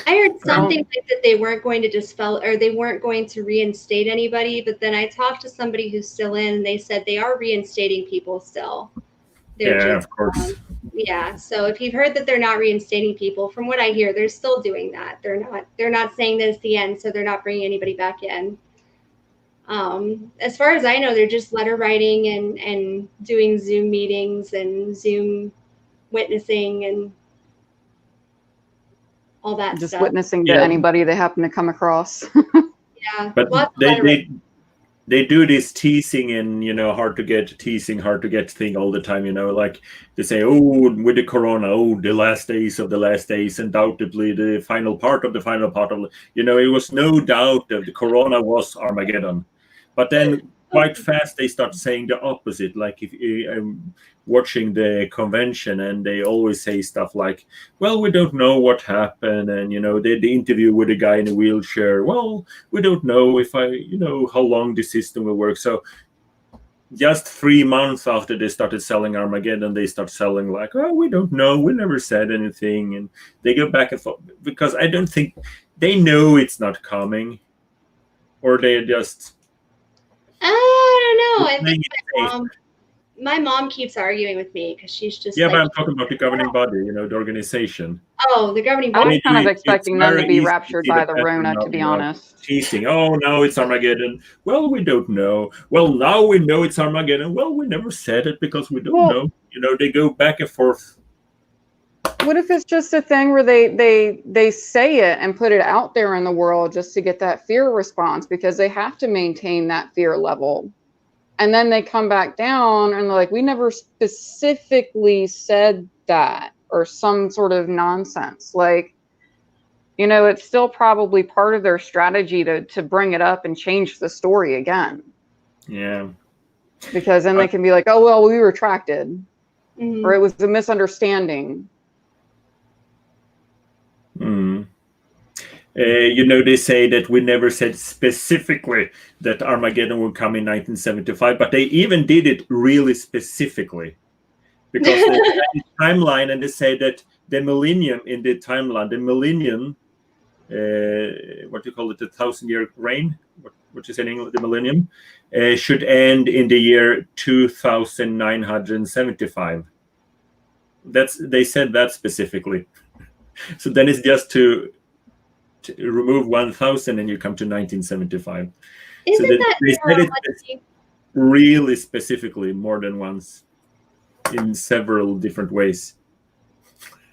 I heard something like that they weren't going to dispel, or they weren't going to reinstate anybody. But then I talked to somebody who's still in, and they said they are reinstating people still. They're of course. Yeah. So if you've heard that they're not reinstating people, from what I hear, they're still doing that. They're not saying that it's the end, so they're not bringing anybody back in. As far as I know, they're just letter writing and doing Zoom meetings and Zoom witnessing and all that just stuff. witnessing to anybody they happen to come across. Yeah, but they do this teasing and hard to get thing all the time. Like they say, oh, with the corona, the last days of the last days, undoubtedly the final part of the final part of it was no doubt that the corona was Armageddon. But then quite fast they start saying the opposite. Like if I'm watching the convention, and they always say stuff like, well, we don't know what happened, and the interview with a guy in a wheelchair, well, we don't know if how long the system will work. So just 3 months after they started selling Armageddon, they start selling like, oh, we don't know, we never said anything, and they go back and forth because I don't think they know it's not coming, or they just I don't know. I think my mom keeps arguing with me because she's just but I'm talking about the governing body, the organization. Oh, the governing I body. was kind of expecting them to be raptured by the Rona, to be honest. Teasing, oh, no, it's Armageddon. Well, we don't know. Well, now we know it's Armageddon. Well, we never said it because we don't know. They go back and forth. What if it's just a thing where they say it and put it out there in the world just to get that fear response, because they have to maintain that fear level, and then they come back down and they're like, we never specifically said that, or some sort of nonsense. Like, it's still probably part of their strategy to bring it up and change the story again. Yeah, because then they can be like, oh, well, we retracted, or it was a misunderstanding. They say that we never said specifically that Armageddon would come in 1975, but they even did it really specifically, because they had a timeline, and they say that the millennium in the timeline, what do you call it, the 1,000-year reign, which is in English, the millennium, should end in the year 2975. They said that specifically. So then it's just to remove 1,000 and you come to 1975. Isn't so that they said it really specifically more than once in several different ways.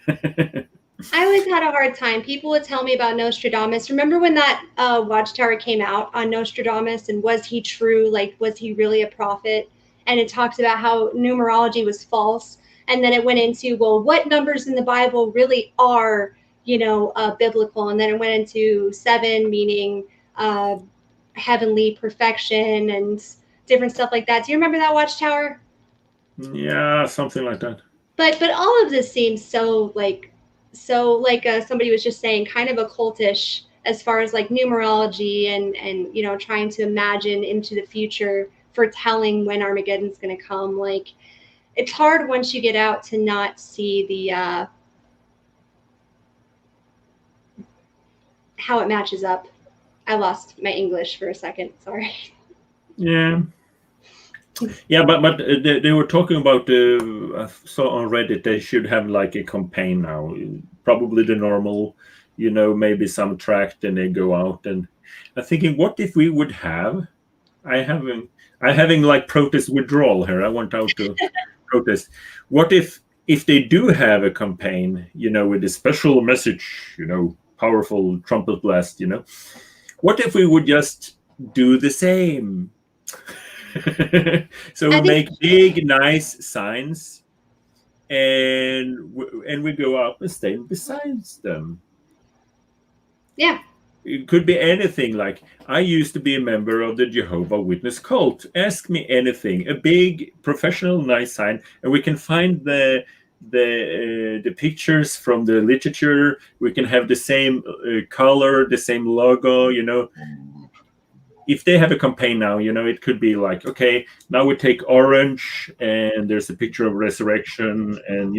I always had a hard time. People would tell me about Nostradamus. Remember when that Watchtower came out on Nostradamus, and was he true? Like, was he really a prophet? And it talks about how numerology was false. And then it went into, well, what numbers in the Bible really are, biblical? And then it went into 7, meaning heavenly perfection and different stuff like that. Do you remember that Watchtower? Yeah, something like that. But all of this seems so like somebody was just saying, kind of occultish, as far as like numerology and trying to imagine into the future, foretelling when Armageddon's going to come. Like, it's hard once you get out to not see the how it matches up. I lost my English for a second. Sorry. Yeah, but they were talking about so on Reddit they should have like a campaign now, probably the normal, maybe some tract, and they go out, and I'm thinking, what if we would have? I'm having like protest withdrawal here. I want out to protest. What if they do have a campaign, with a special message, powerful trumpet blast, what if we would just do the same? So we make big, nice signs, and we go up and stand beside them. Yeah. It could be anything. Like, I used to be a member of the Jehovah Witness cult. Ask me anything. A big, professional, nice sign, and we can find the pictures from the literature. We can have the same color, the same logo. If they have a campaign now, it could be like, okay, now we take orange, and there's a picture of resurrection, and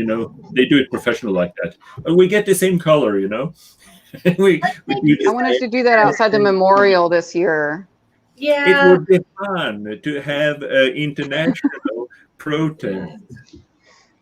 they do it professional like that. But we get the same color, we do this. I wanted to do that outside the memorial this year. Yeah. It would be fun to have an international protest,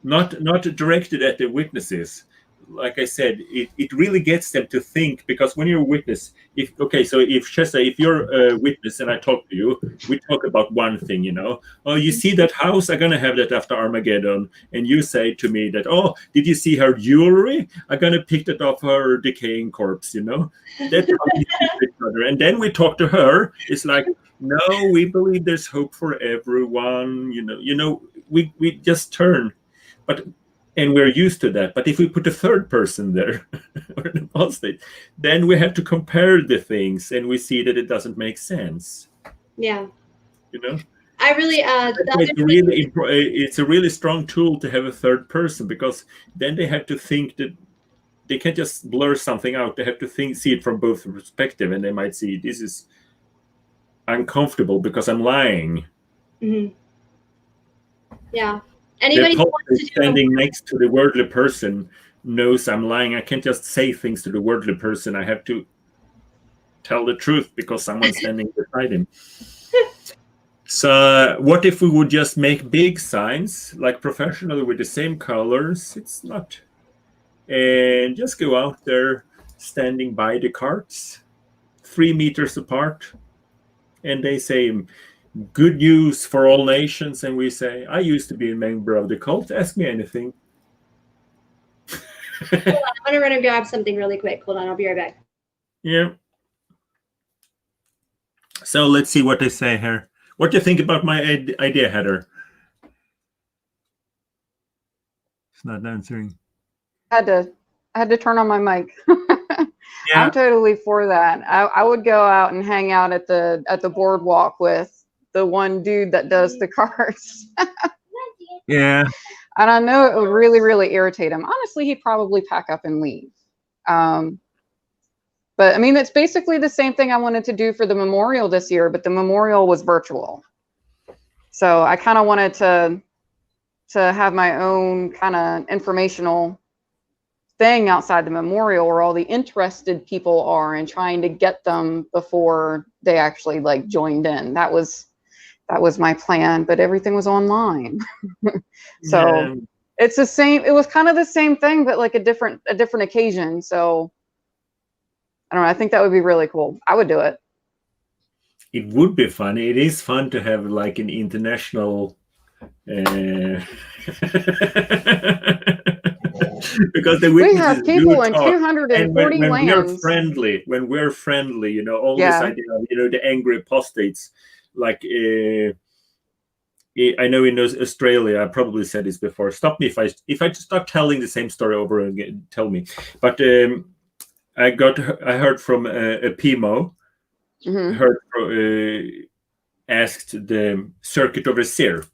not directed at the witnesses. Like I said, it really gets them to think, because when you're a witness, if Chessa, if you're a witness and I talk to you, we talk about one thing, you know. Oh, you see that house? I'm gonna have that after Armageddon. And you say to me that, oh, did you see her jewelry? I'm gonna pick that off her decaying corpse, you know. That's how we see each other. And then we talk to her. It's like, no, we believe there's hope for everyone, you know, we just turn. And we're used to that. But if we put a third person there, or an apostate, then we have to compare the things, and we see that it doesn't make sense. Yeah. You know? I really, it's a really strong tool to have a third person, because then they have to think that they can't just blur something out. They have to see it from both perspectives, and they might see this is uncomfortable because I'm lying. Mm-hmm. Yeah. Anybody the apostate standing next to the worldly person knows I'm lying. I can't just say things to the worldly person. I have to tell the truth because someone's standing beside him. So what if we would just make big signs, like professionally, with the same colors? It's not. And just go out there standing by the carts, 3 meters apart. And they say, good news for all nations. And we say, I used to be a member of the cult. Ask me anything. Hold on, I'm going to run and grab something really quick. Hold on, I'll be right back. Yeah. So let's see what they say here. What do you think about my idea, Heather? It's not answering. I had to turn on my mic. Yeah. I'm totally for that. I would go out and hang out at the boardwalk with the one dude that does the cards. Yeah. And I know it would really, really irritate him. Honestly, he'd probably pack up and leave. But I mean, it's basically the same thing I wanted to do for the memorial this year, but the memorial was virtual. So I kind of wanted to have my own kind of informational thing outside the memorial where all the interested people are, and trying to get them before they actually like joined in. That was my plan, but everything was online. So yeah. It's the same. It was kind of the same thing, but like a different occasion. So I don't know. I think that would be really cool. I would do it. It would be fun. It is fun to have like an international because we have people in 240 lands. When we're friendly, you know, all this idea of, you know, the angry apostates, like I know in Australia, I probably said this before. Stop me if I start telling the same story over again. Tell me. But I heard from a PMO. Mm-hmm. Asked the circuit overseer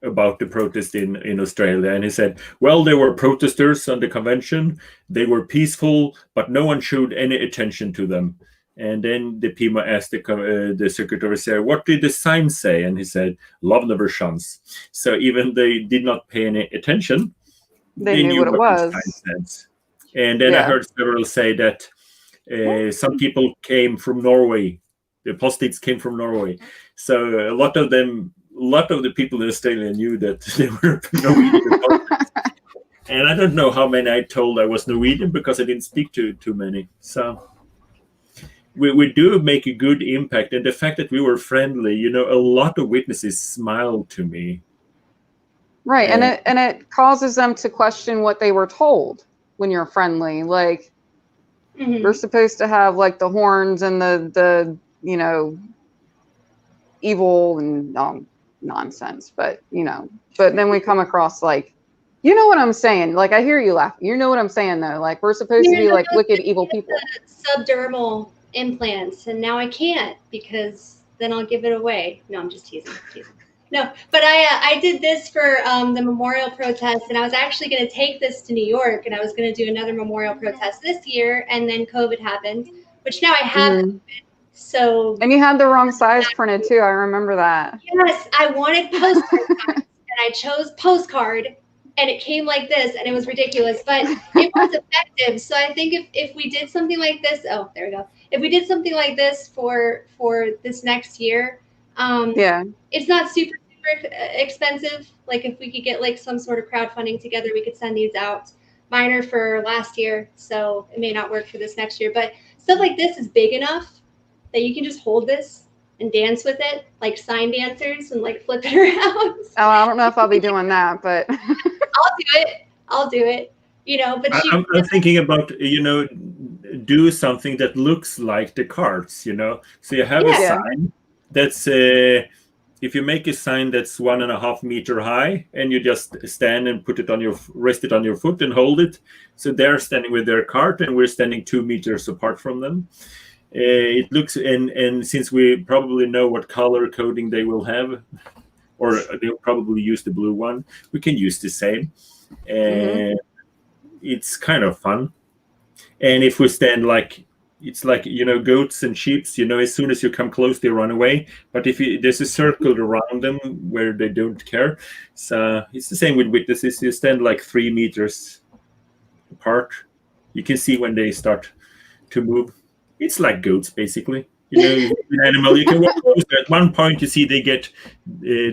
about the protest in Australia, and he said, well, there were protesters on the convention. They were peaceful, but no one showed any attention to them. And then the PMO asked the circuit overseer, what did the sign say? And he said, love never shuns. So even they did not pay any attention, they knew what it was. The sign said. And then I heard several say that some people came from Norway. The apostates came from Norway. So a lot of the people in Australia knew that they were Norwegian apostates. And I don't know how many I told I was Norwegian, because I didn't speak to too many. So we do make a good impact. And the fact that we were friendly, you know, a lot of witnesses smiled to me. Right. And it causes them to question what they were told when you're friendly. Like, we're supposed to have like the horns and the you know, evil and nonsense, but you know, but then we come across like, you know what I'm saying? Like, I hear you laugh. You know what I'm saying though? Like, we're supposed to be like wicked evil people. Subdermal implants, and now I can't, because then I'll give it away. No, I'm just teasing. No, but I did this for the memorial protest, and I was actually going to take this to New York, and I was going to do another memorial protest this year, and then COVID happened, which now I have COVID. So, and you had the wrong size printed too. I remember that. Yes, I wanted postcard cards, and I chose postcard, and it came like this, and it was ridiculous, but it was effective. So I think if we did something like this, oh, there we go. If we did something like this for this next year, it's not super expensive. Like if we could get like some sort of crowdfunding together, we could send these out. Mine are for last year, so it may not work for this next year, but stuff like this is big enough that you can just hold this and dance with it, like sign dancers, and like flip it around. Oh, I don't know if I'll be doing that, but I'll do it. You know, but I'm thinking about, you know, do something that looks like the cards, you know. So you have a sign that's if you make a sign that's 1.5 meters high, and you just stand and put it on your rest it on your foot and hold it. So they're standing with their cart, and we're standing 2 meters apart from them. It looks, and since we probably know what color coding they will have, or they'll probably use the blue one, we can use the same. And it's kind of fun. And if we stand like, it's like, you know, goats and sheep, you know, as soon as you come close, they run away. But if there's a circle around them where they don't care. So it's the same with witnesses. You stand like 3 meters apart. You can see when they start to move. It's like goats, basically. You know, an animal, you can walk close. At one point, you see they get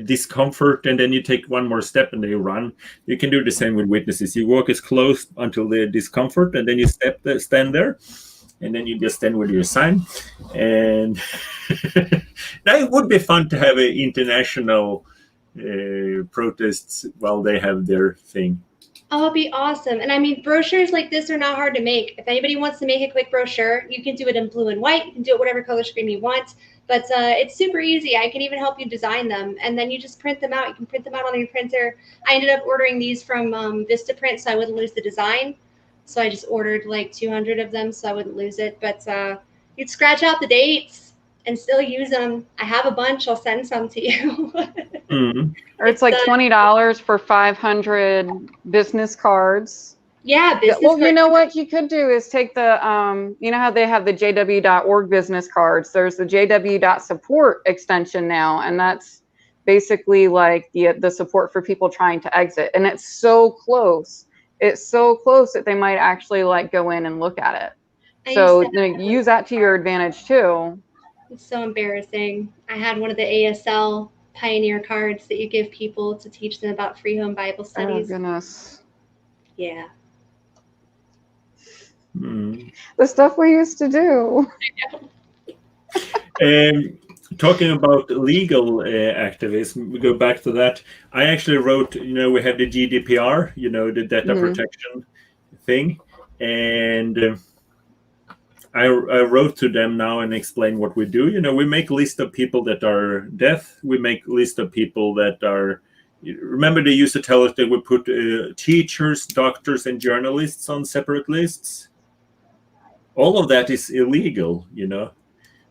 discomfort, and then you take one more step and they run. You can do the same with witnesses. You walk as close until they're discomfort, and then you stand there, and then you just stand with your sign. And that would be fun to have an international protests while they have their thing. Oh, it'd be awesome. And I mean, brochures like this are not hard to make. If anybody wants to make a quick brochure, you can do it in blue and white. You can do it whatever color scheme you want. But it's super easy. I can even help you design them. And then you just print them out. You can print them out on your printer. I ended up ordering these from Vistaprint so I wouldn't lose the design. So I just ordered like 200 of them so I wouldn't lose it. But you'd scratch out the dates and still use them. I have a bunch. I'll send some to you. Or it's like $20 for 500 business cards. Yeah, business well, cards. you know what you could do is take the, you know how they have the JW.org business cards? There's the JW.support extension now, and that's basically like the support for people trying to exit. And it's so close. It's so close that they might actually like go in and look at it. So use that to your advantage too. It's so embarrassing. I had one of the ASL Pioneer cards that you give people to teach them about free home Bible studies. Oh, goodness. Yeah. The stuff we used to do. Talking about legal activism, we go back to that. I actually wrote, you know, we have the GDPR, you know, the data protection thing. And I wrote to them now and explained what we do. You know, we make a list of people that are deaf. We make a list of people that are, remember they used to tell us that we put teachers, doctors, and journalists on separate lists. All of that is illegal, you know.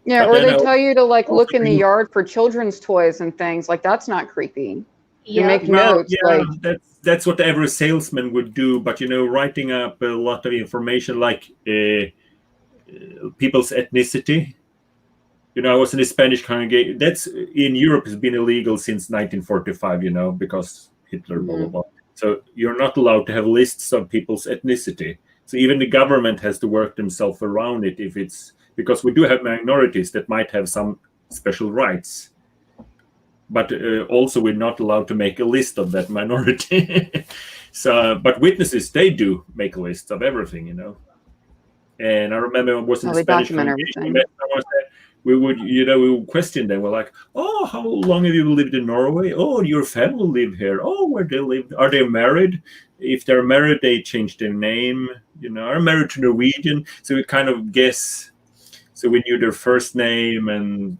Yeah, or they tell you to like look in the yard for children's toys and things. Like that's not creepy. You make notes. Yeah, like, that's what every salesman would do. But, you know, writing up a lot of information like people's ethnicity. You know, I was in a Spanish congregation. That's in Europe has been illegal since 1945, you know, because Hitler, blah, blah, blah. So you're not allowed to have lists of people's ethnicity. So even the government has to work themselves around it if it's, because we do have minorities that might have some special rights. But also we're not allowed to make a list of that minority. So, but witnesses, they do make a list of everything, you know. And I remember I was in the Spanish congregation. We would, you know, we would question them. We're like, oh, how long have you lived in Norway? Oh, your family live here. Oh, where they live? Are they married? If they're married, they change their name. You know, are married to Norwegian. So we kind of guess. So we knew their first name, and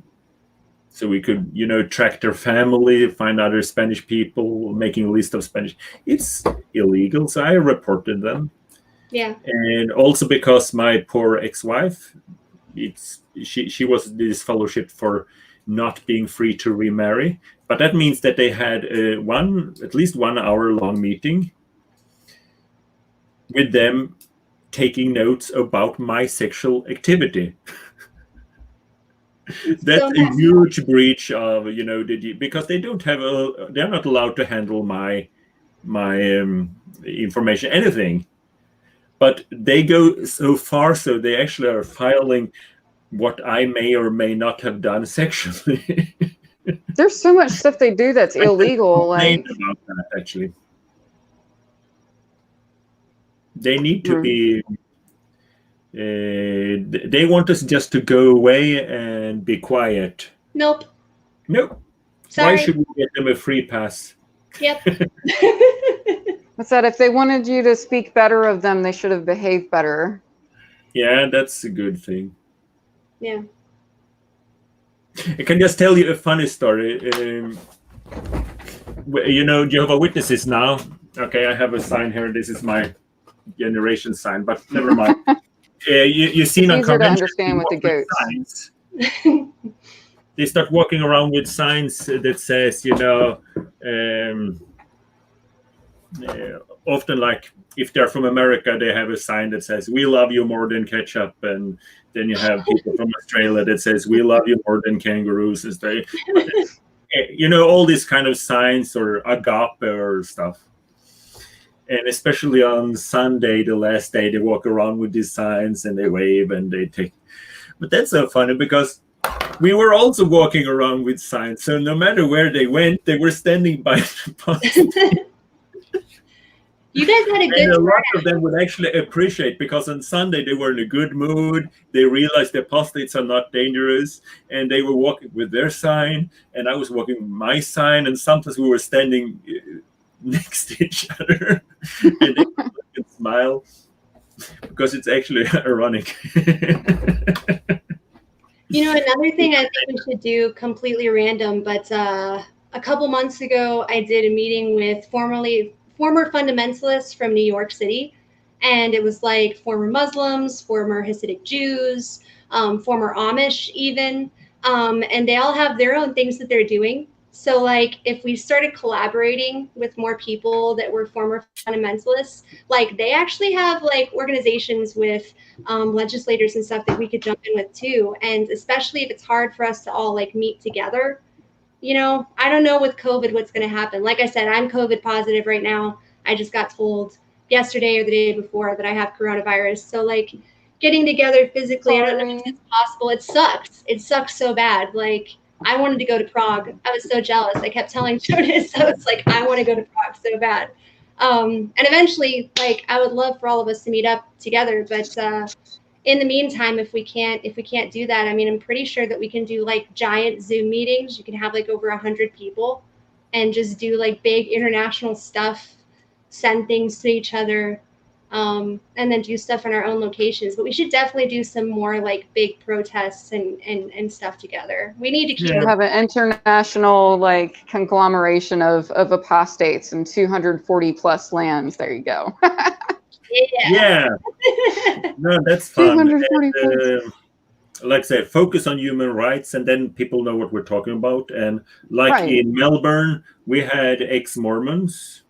so we could, you know, track their family, find other Spanish people, making a list of Spanish. It's illegal, so I reported them. Yeah. And also because my poor ex-wife, she was disfellowshipped for not being free to remarry. But that means that they had at least 1 hour long meeting with them taking notes about my sexual activity. That's a huge breach of, you know, because they don't have they're not allowed to handle my information, anything. But they go so far, so they actually are filing what I may or may not have done sexually. There's so much stuff they do that's illegal. Like about that, actually, they need to be. They want us just to go away and be quiet. Nope. Why should we get them a free pass? Yep. What's that? If they wanted you to speak better of them, they should have behaved better. Yeah, that's a good thing. Yeah. I can just tell you a funny story. You know, Jehovah's Witnesses now. Okay, I have a sign here. This is my generation sign, but never mind. You see on easier to understand with the goats. Signs. They start walking around with signs that says, you know, often like if they're from America, they have a sign that says, "We love you more than ketchup," and then you have people from Australia that says, "We love you more than kangaroos." And they, you know, all these kind of signs or agape or stuff. And especially on Sunday, the last day, they walk around with these signs and they wave and they take. But that's so funny because we were also walking around with signs. So no matter where they went, they were standing by the apostate. You guys had a good And a lot of them would actually appreciate, because on Sunday they were in a good mood. They realized the apostates are not dangerous, and they were walking with their sign, and I was walking with my sign, and sometimes we were standing next to each other, and they would look and smile, because it's actually ironic. You know, another thing I think we should do, completely random, but a couple months ago, I did a meeting with former fundamentalists from New York City. And it was like former Muslims, former Hasidic Jews, former Amish even. And they all have their own things that they're doing. So like if we started collaborating with more people that were former fundamentalists, like they actually have like organizations with legislators and stuff that we could jump in with too. And especially if it's hard for us to all like meet together. You know, I don't know with COVID what's going to happen. Like I said, I'm COVID positive right now. I just got told yesterday or the day before that I have coronavirus. So like getting together physically, I don't know if it's possible. It sucks. It sucks so bad. Like I wanted to go to Prague. I was so jealous. I kept telling Jonas, I was like, I want to go to Prague so bad. And eventually, like I would love for all of us to meet up together. But in the meantime, if we can't do that, I mean, I'm pretty sure that we can do like giant Zoom meetings. You can have like over 100 people and just do like big international stuff, send things to each other, and then do stuff in our own locations. But we should definitely do some more like big protests and stuff together. We need to keep have an international like conglomeration of apostates in 240 plus lands. There you go. Yeah. No, that's fun. And, like I say, focus on human rights, and then people know what we're talking about. And like in Melbourne, we had ex-Mormons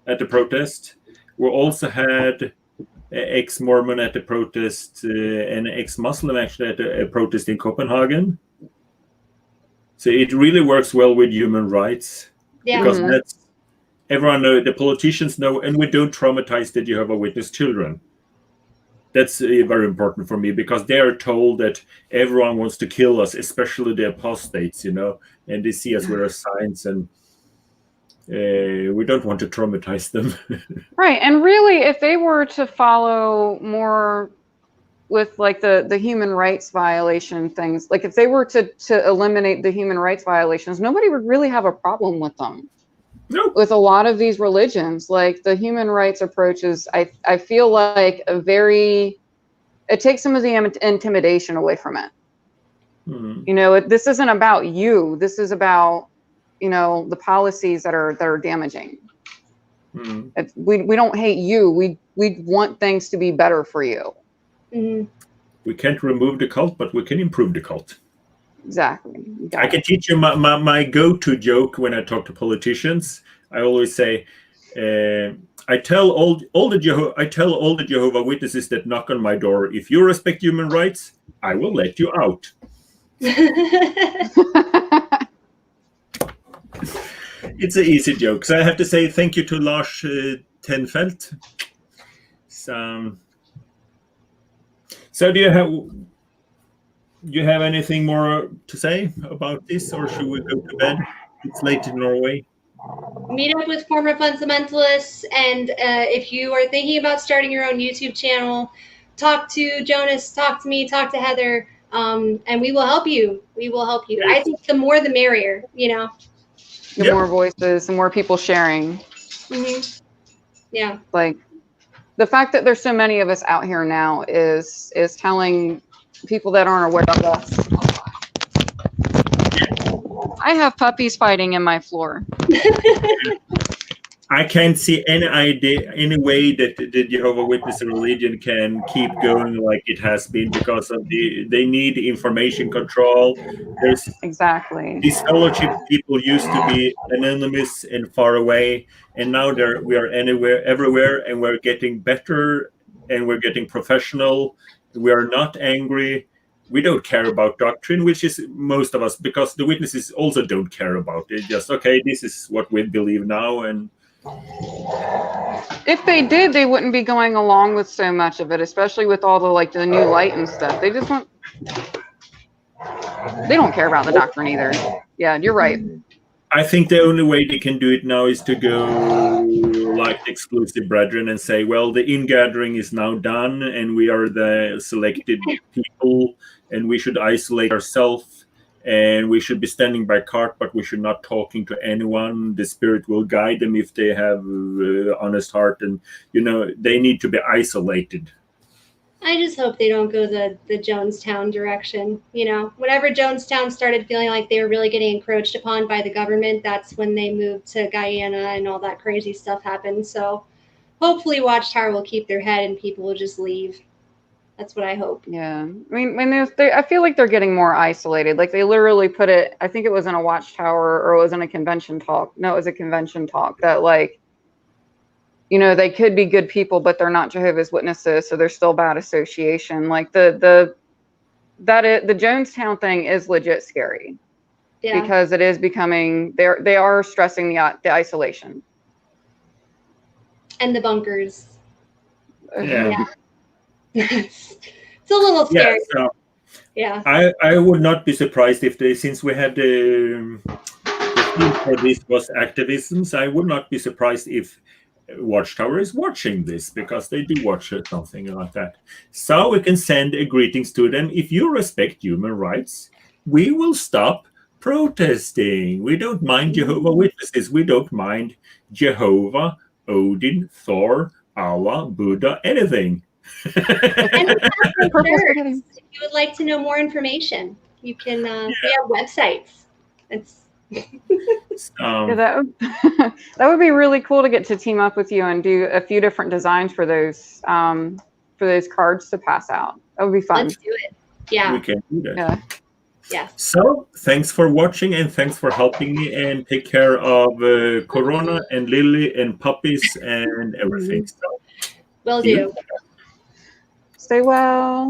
at the protest. We also had ex-Mormon at the protest and ex-Muslim actually at a protest in Copenhagen. So it really works well with human rights, because that's everyone knows, the politicians know, and we don't traumatize the Jehovah's Witness children. That's very important for me, because they are told that everyone wants to kill us, especially the apostates, you know, and they see us with our signs, and we don't want to traumatize them. Right. And really, if they were to follow more with like the human rights violation things, like if they were to eliminate the human rights violations, nobody would really have a problem with them. Nope. With a lot of these religions, like the human rights approach is, I feel like it takes some of the intimidation away from it. You know, this isn't about you. This is about, you know, the policies that are damaging. We don't hate you. We want things to be better for you. We can't remove the cult, but we can improve the cult. Exactly. I can teach you my go-to joke when I talk to politicians. I always say, I tell all the Jehovah's Witnesses that knock on my door, if you respect human rights, I will let you out. It's an easy joke. So I have to say thank you to Lars Tenfelt. So do you have anything more to say about this, or should we go to bed? It's late in Norway. Meet up with former fundamentalists, and if you are thinking about starting your own YouTube channel, talk to Jonas, talk to me, talk to Heather, and we will help you. We will help you. I think the more the merrier, you know. The more voices, the more people sharing. Mm-hmm. Yeah. Like the fact that there's so many of us out here now is telling people that aren't aware of us. I have puppies fighting in my floor. I can't see any way that the Jehovah's Witness religion can keep going like it has been, because of they need information control. There's exactly these fellowship people used to be anonymous and far away, and now we are everywhere, and we're getting better, and we're getting professional. We are not angry. We don't care about doctrine, which is most of us, because the witnesses also don't care about it. Just, okay, this is what we believe now. And if they did, they wouldn't be going along with so much of it, especially with all the new light and stuff. They just they don't care about the doctrine either. Yeah, you're right. I think the only way they can do it now is to go like the exclusive brethren and say, well, the ingathering is now done, and we are the selected people, and we should isolate ourselves, and we should be standing by cart, but we should not talking to anyone. The Spirit will guide them if they have honest heart, and they need to be isolated. I just hope they don't go the Jonestown direction. Whenever Jonestown started feeling like they were really getting encroached upon by the government, that's when they moved to Guyana and all that crazy stuff happened. So hopefully Watchtower will keep their head and people will just leave. That's what I hope. Yeah. I mean, I feel like they're getting more isolated. Like they literally put it, I think it was in a Watchtower, or it was in a convention talk. No, it was a convention talk that they could be good people, but they're not Jehovah's Witnesses, so they're still bad association. Like the Jonestown thing is legit scary. Yeah. Because it is becoming, they are stressing the isolation. And the bunkers. Yeah. It's a little scary. Yeah, so I would not be surprised if since we had the theme for this was activism, so I would not be surprised if Watchtower is watching this, because they do watch something like that. So we can send greetings to them. If you respect human rights, we will stop protesting. We don't mind Jehovah's Witnesses. We don't mind Jehovah, Odin, Thor, Allah, Buddha, anything. And if you would like to know more information, you can we have websites. That would be really cool to get to team up with you and do a few different designs for those cards to pass out. That would be fun. Let's do it. Yeah, we can do that. Yeah. So thanks for watching, and thanks for helping me, and take care of Corona and Lily and puppies and everything. Will do. Stay well.